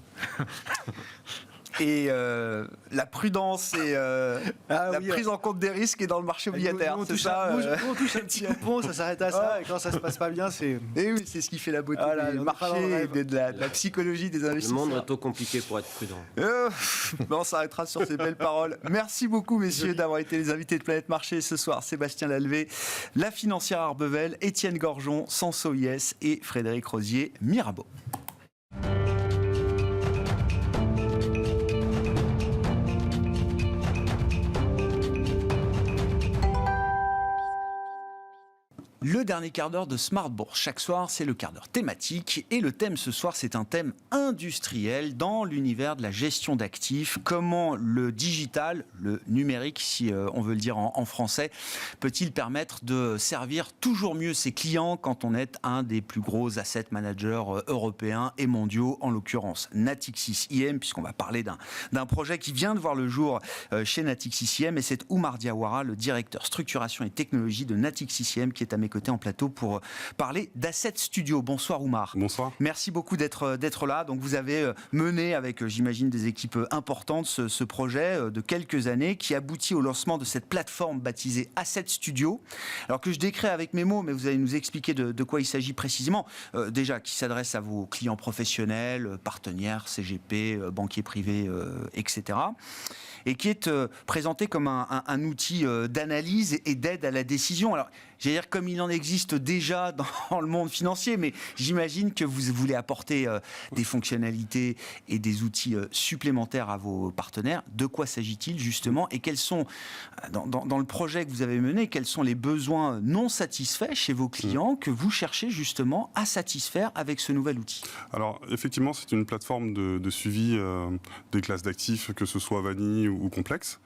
Et la prudence et prise en compte des risques est dans le marché obligataire. On touche un petit coupon, ça s'arrête à ça. Et quand ça se passe pas bien, c'est... Et oui, c'est ce qui fait la beauté du marché et de la psychologie des investisseurs. Le monde est trop compliqué pour être prudent. On s'arrêtera sur ces belles paroles. Merci beaucoup, messieurs, d'avoir été les invités de Planète Marché ce soir. Sébastien Lalvé, la financière Arbevel, Étienne Gorgeon, Sanso IS et Frédéric Rosier, Mirabeau. Le dernier quart d'heure de Smart Bourse. Chaque soir, c'est le quart d'heure thématique. Et le thème ce soir, c'est un thème industriel dans l'univers de la gestion d'actifs. Comment le digital, le numérique, si on veut le dire en français, peut-il permettre de servir toujours mieux ses clients quand on est un des plus gros asset managers européens et mondiaux, en l'occurrence Natixis IM, puisqu'on va parler d'un projet qui vient de voir le jour chez Natixis IM. Et c'est Oumar Diawara, le directeur structuration et technologie de Natixis IM, qui est à mes côtés en plateau pour parler d'Asset Studio. Bonsoir Oumar. Bonsoir. Merci beaucoup d'être là. Donc vous avez mené avec, j'imagine, des équipes importantes ce projet de quelques années qui aboutit au lancement de cette plateforme baptisée Asset Studio. Alors que je décris avec mes mots, mais vous allez nous expliquer de quoi il s'agit précisément. Déjà, qui s'adresse à vos clients professionnels, partenaires, CGP, banquiers privés, etc. Et qui est présenté comme un outil d'analyse et d'aide à la décision. Alors, j'allais dire comme il en existe déjà dans le monde financier, mais j'imagine que vous voulez apporter des fonctionnalités et des outils supplémentaires à vos partenaires. De quoi s'agit-il justement? Et quels sont, dans le projet que vous avez mené, quels sont les besoins non satisfaits chez vos clients que vous cherchez justement à satisfaire avec ce nouvel outil? Alors, effectivement, c'est une plateforme de suivi des classes d'actifs, que ce soit vanille ou complexe,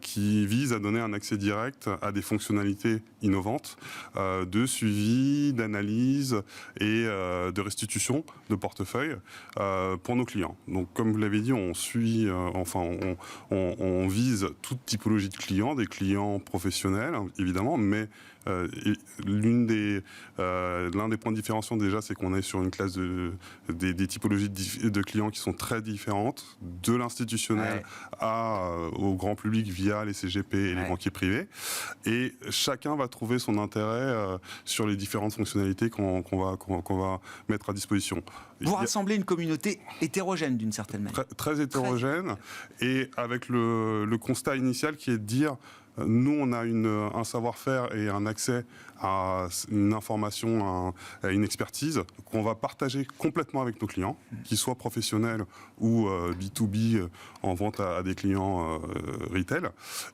qui vise à donner un accès direct à des fonctionnalités innovantes de suivi, d'analyse et de restitution de portefeuille pour nos clients. Donc, comme vous l'avez dit, on suit, on vise toute typologie de clients, des clients professionnels évidemment, mais l'un des points différenciants déjà, c'est qu'on est sur une classe des typologies de clients qui sont très différentes, de l'institutionnel au grand public via les CGP et les banquiers privés. Et chacun va trouver son intérêt sur les différentes fonctionnalités qu'on va mettre à disposition. Vous rassemblez une communauté hétérogène d'une certaine manière. Très hétérogène, et avec le constat initial qui est de dire nous, on a un savoir-faire et un accès à une information, à une expertise qu'on va partager complètement avec nos clients, qu'ils soient professionnels ou B2B en vente à des clients retail.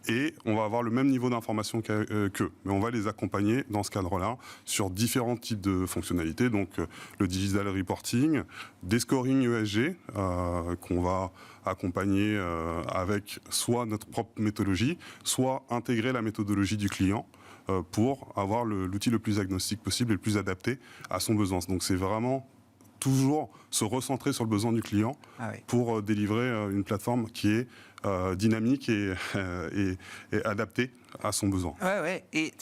Et on va avoir le même niveau d'information qu'eux. Mais on va les accompagner dans ce cadre-là sur différents types de fonctionnalités. Donc le digital reporting, des scoring ESG qu'on va accompagner avec soit notre propre méthodologie, soit intégrer la méthodologie du client pour avoir l'outil le plus agnostique possible et le plus adapté à son besoin. Donc c'est vraiment toujours se recentrer sur le besoin du client pour délivrer une plateforme qui est dynamique et adaptée à son besoin. Ouais. Et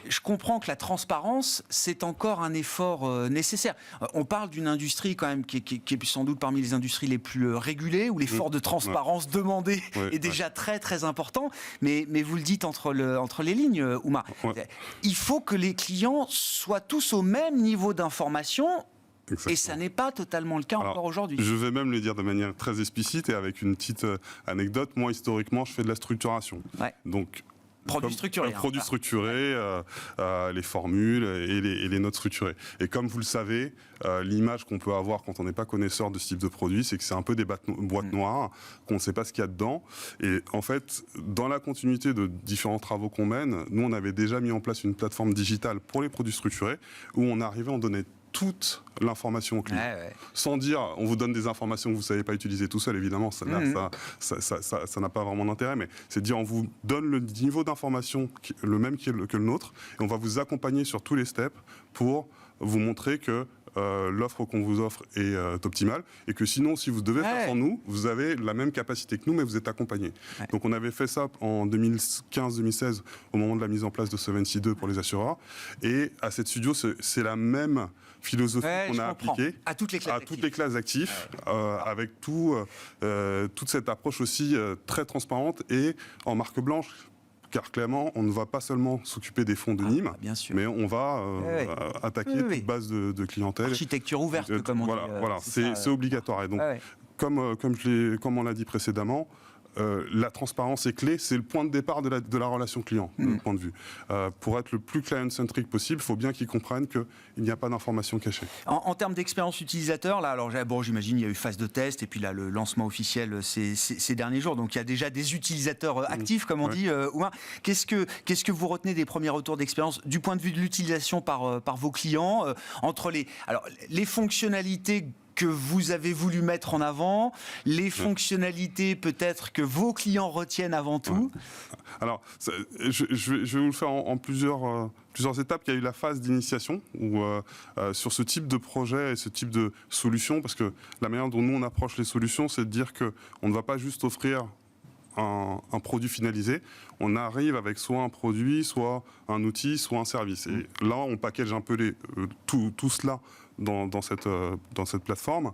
je comprends que la transparence, c'est encore un effort nécessaire. On parle d'une industrie quand même qui est sans doute parmi les industries les plus régulées, où l'effort de transparence demandé est déjà très très important. Mais vous le dites entre les lignes, Oumar. Il faut que les clients soient tous au même niveau d'information. Exactement. Et ça n'est pas totalement le cas encore aujourd'hui. Je vais même le dire de manière très explicite et avec une petite anecdote. Moi, historiquement, je fais de la structuration. Donc, produits structurés. Produits structurés, les formules et les notes structurées. Et comme vous le savez, l'image qu'on peut avoir quand on n'est pas connaisseur de ce type de produit, c'est que c'est un peu des boîtes noires, qu'on ne sait pas ce qu'il y a dedans. Et en fait, dans la continuité de différents travaux qu'on mène, nous, on avait déjà mis en place une plateforme digitale pour les produits structurés où on arrivait à en donner toute l'information au client. Sans dire, on vous donne des informations que vous ne savez pas utiliser tout seul, évidemment, ça n'a pas vraiment d'intérêt, mais c'est de dire, on vous donne le niveau d'information le même que le nôtre, et on va vous accompagner sur tous les steps pour vous montrer que l'offre qu'on vous offre est optimale, et que sinon, si vous devez faire sans nous, vous avez la même capacité que nous, mais vous êtes accompagné. Donc on avait fait ça en 2015-2016, au moment de la mise en place de Solvency 2 pour les assureurs, et à cette studio, c'est la même philosophie qu'on a appliquée à toutes les classes d'actifs, avec toute cette approche aussi très transparente et en marque blanche. Car clairement, on ne va pas seulement s'occuper des fonds de Nîmes, mais on va attaquer toute base de clientèle. Architecture ouverte, comme on dit. Voilà, c'est obligatoire. Et donc, comme on l'a dit précédemment, la transparence est clé, c'est le point de départ de la relation client, de mon point de vue. Pour être le plus client-centric possible, il faut bien qu'ils comprennent qu'il n'y a pas d'informations cachées. En termes d'expérience utilisateur, là, alors j'imagine il y a eu phase de test et puis là le lancement officiel ces derniers jours, donc il y a déjà des utilisateurs actifs, comme on dit. Oumar, qu'est-ce que vous retenez des premiers retours d'expérience du point de vue de l'utilisation par vos clients entre les fonctionnalités que vous avez voulu mettre en avant, les fonctionnalités peut-être que vos clients retiennent avant tout? Alors, je vais vous le faire en plusieurs étapes. Il y a eu la phase d'initiation où, sur ce type de projet et ce type de solution, parce que la manière dont nous on approche les solutions, c'est de dire qu'on ne va pas juste offrir un produit finalisé, on arrive avec soit un produit, soit un outil, soit un service. Et là, on package un peu tout cela dans cette plateforme.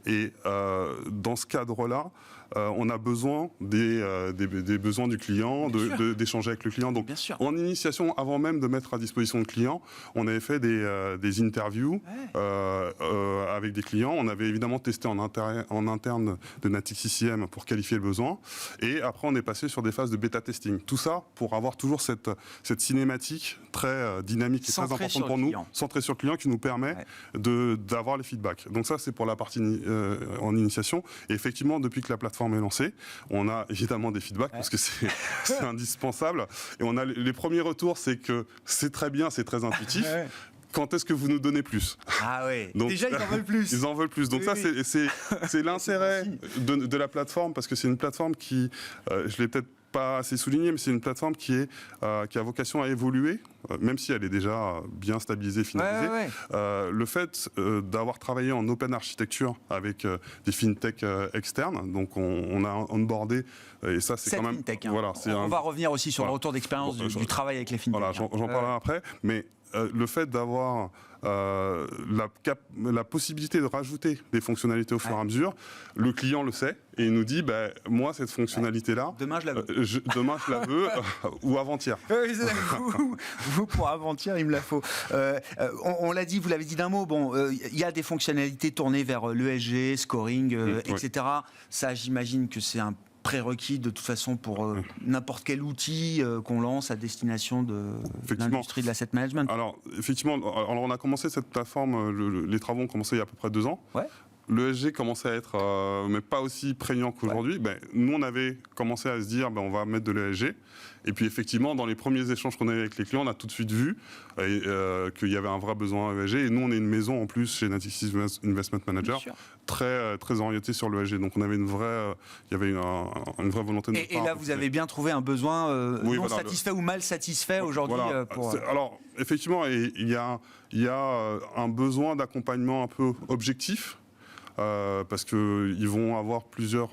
Et dans ce cadre-là, on a besoin des besoins du client, d'échanger avec le client. Donc, en initiation, avant même de mettre à disposition le client, on avait fait des interviews avec des clients. On avait évidemment testé en interne de Natixis pour qualifier le besoin. Et après, on est passé sur des phases de bêta-testing. Tout ça pour avoir toujours cette cinématique très dynamique et très importante pour nous, centrée sur le client, qui nous permet d'avoir les feedbacks. Donc ça, c'est pour la partie en initiation. Et effectivement, depuis que la plateforme est lancée, on a évidemment des feedbacks parce que c'est indispensable. Et on a les premiers retours, c'est que c'est très bien, c'est très intuitif. Quand est-ce que vous nous donnez plus? Ah oui, donc, déjà ils en veulent plus. Ils en veulent plus. Donc c'est l'intérêt de la plateforme, parce que c'est une plateforme qui, je l'ai peut-être pas assez souligné, mais c'est une plateforme qui a vocation à évoluer, même si elle est déjà bien stabilisée, finalisée. Le fait d'avoir travaillé en open architecture avec des fintech externes, donc on a onboardé, et ça c'est quand même... Fintech, on va revenir aussi sur le retour d'expérience du travail avec les fintech. Voilà, j'en parlerai après, mais le fait d'avoir la possibilité de rajouter des fonctionnalités au fur et à mesure, le client le sait et il nous dit moi cette fonctionnalité-là, demain je la veux, demain je la veux ou avant-hier. Vous pour avant-hier il me la faut. On l'a dit, vous l'avez dit d'un mot. Bon, il y a des fonctionnalités tournées vers l'ESG, scoring, etc. Ça, j'imagine que c'est un prérequis de toute façon pour n'importe quel outil qu'on lance à destination de l'industrie de l'asset management. Alors effectivement, on a commencé cette plateforme, les travaux ont commencé il y a à peu près 2 ans. l'ESG commençait à être, mais pas aussi prégnant qu'aujourd'hui, nous, on avait commencé à se dire, on va mettre de l'ESG. Et puis, effectivement, dans les premiers échanges qu'on avait avec les clients, on a tout de suite vu qu'il y avait un vrai besoin ESG. Et nous, on est une maison, en plus, chez Natixis Investment Manager, très, très orientée sur l'ESG. Donc, on avait une vraie volonté de notre part. Et là, vous avez bien trouvé un besoin non satisfait ou mal satisfait aujourd'hui Alors, effectivement, il y a un besoin d'accompagnement un peu objectif. Parce qu'ils vont avoir plusieurs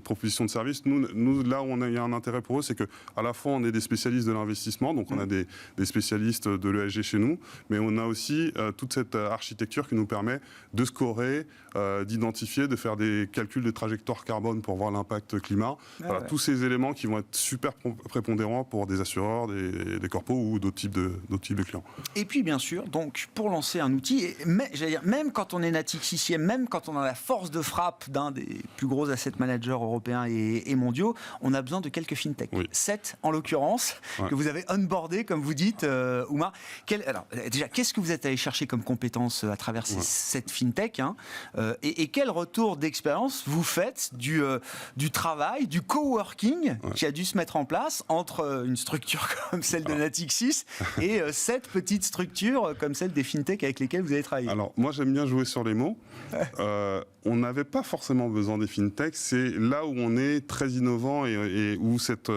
propositions de services. Nous, là où il y a un intérêt pour eux, c'est qu'à la fois on est des spécialistes de l'investissement, donc on a des spécialistes de l'ESG chez nous, mais on a aussi toute cette architecture qui nous permet de scorer, d'identifier, de faire des calculs de trajectoire carbone pour voir l'impact climat. Tous ces éléments qui vont être super prépondérants pour des assureurs, des corpos ou d'autres types de clients. Et puis bien sûr, donc pour lancer un outil, même quand on est Natixis, même quand on a la force de frappe d'un des plus gros asset managers européens et mondiaux, on a besoin de quelques fintechs. 7 en l'occurrence, que vous avez onboardé, comme vous dites, Oumar. Alors, déjà, qu'est-ce que vous êtes allé chercher comme compétences à travers ces 7 fintechs, et quel retour d'expérience vous faites du travail, du coworking qui a dû se mettre en place entre une structure comme celle de Natixis et 7 petites structures comme celle des fintechs avec lesquelles vous avez travaillé? Alors, moi, j'aime bien jouer sur les mots. On n'avait pas forcément besoin des fintechs. C'est là où on est très innovant et où cette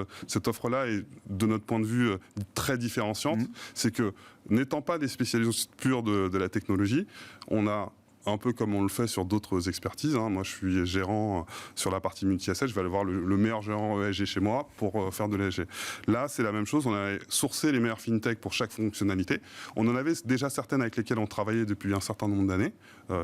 offre-là est, de notre point de vue, très différenciante. C'est que, n'étant pas des spécialistes purs de la technologie, on a, un peu comme on le fait sur d'autres expertises. Moi, je suis gérant sur la partie multi-asset. Je vais aller voir le meilleur gérant ESG chez moi pour faire de l'ESG. Là, c'est la même chose. On a sourcé les meilleures fintechs pour chaque fonctionnalité. On en avait déjà certaines avec lesquelles on travaillait depuis un certain nombre d'années,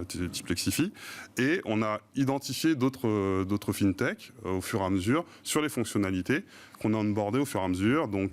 type Lexifi. Et on a identifié d'autres fintechs au fur et à mesure sur les fonctionnalités qu'on a onboardées au fur et à mesure. Donc,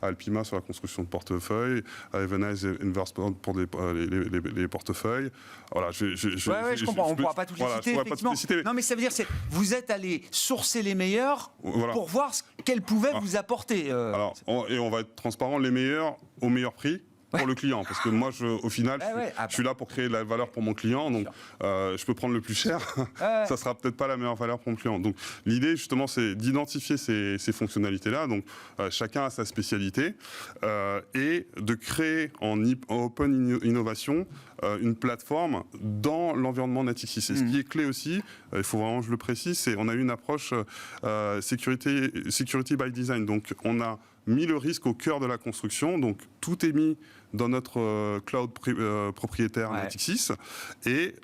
Alpima sur la construction de portefeuilles, Evenize Investment pour les portefeuilles. Voilà, je comprends. On ne pourra pas tous les citer, effectivement. Non, mais ça veut dire que vous êtes allé sourcer les meilleurs pour voir ce qu'elles pouvaient vous apporter. Et on va être transparent, les meilleurs au meilleur prix. Pour le client, parce que moi, au final, je suis là pour créer de la valeur pour mon client, donc je peux prendre le plus cher, ça sera peut-être pas la meilleure valeur pour mon client. Donc l'idée, justement, c'est d'identifier ces fonctionnalités-là, donc chacun a sa spécialité, et de créer en open innovation une plateforme dans l'environnement Natixis. Et ce qui est clé aussi, il faut vraiment que je le précise, c'est on a eu une approche security by design, donc on a mis le risque au cœur de la construction, donc tout est mis dans notre cloud propriétaire Natixis, et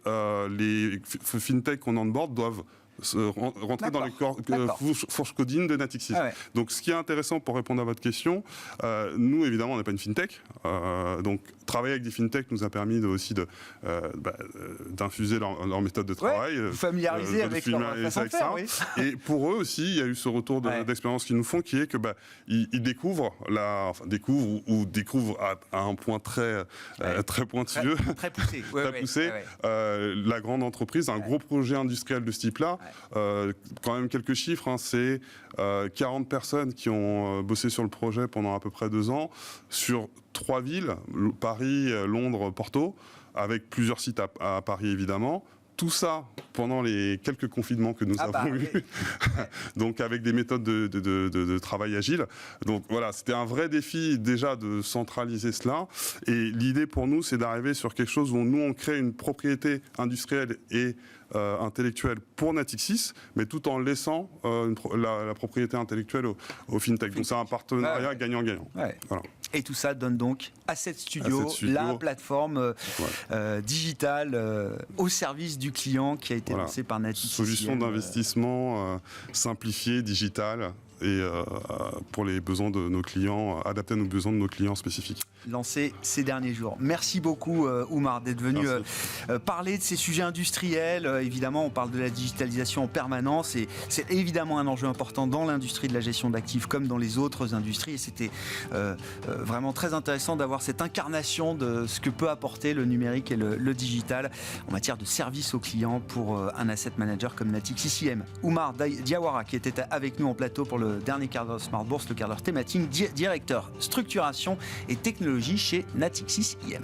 les fintech qu'on onboard doivent rentrer dans les fourches codines de Natixis. Donc ce qui est intéressant pour répondre à votre question, nous évidemment on n'est pas une fintech, donc travailler avec des fintech nous a permis d'infuser leur méthode de travail, familiariser avec leur façon de faire, et pour eux aussi il y a eu ce retour d'expérience qu'ils nous font, qui est que ils découvrent à un point très pointilleux, très poussé, la grande entreprise, un gros projet industriel de ce type-là. Quand même quelques chiffres, c'est 40 personnes qui ont bossé sur le projet pendant à peu près 2 ans, sur 3 villes, Paris, Londres, Porto, avec plusieurs sites à Paris évidemment. Tout ça pendant les quelques confinements que nous avons eus, donc avec des méthodes de travail agile. Donc voilà, c'était un vrai défi déjà de centraliser cela. Et l'idée pour nous, c'est d'arriver sur quelque chose où nous, on crée une propriété industrielle et intellectuelle pour Natixis, mais tout en laissant la propriété intellectuelle au fintech. Donc c'est un partenariat gagnant-gagnant. Voilà. Et tout ça donne donc Asset Studio, la plateforme digitale au service du client qui a été lancée par Natixis. Solution d'investissement simplifiée, digitale, et pour les besoins de nos clients, adapté à nos besoins de nos clients spécifiques. Lancé ces derniers jours. Merci beaucoup Oumar d'être venu parler de ces sujets industriels. Évidemment, on parle de la digitalisation en permanence et c'est évidemment un enjeu important dans l'industrie de la gestion d'actifs comme dans les autres industries. Et c'était vraiment très intéressant d'avoir cette incarnation de ce que peut apporter le numérique et le digital en matière de service aux clients pour un asset manager comme Natixis IM. Oumar Diawara qui était avec nous en plateau pour le dernier quart d'heure Smart Bourse, le quart d'heure thématique, directeur structuration et technologie chez Natixis IM.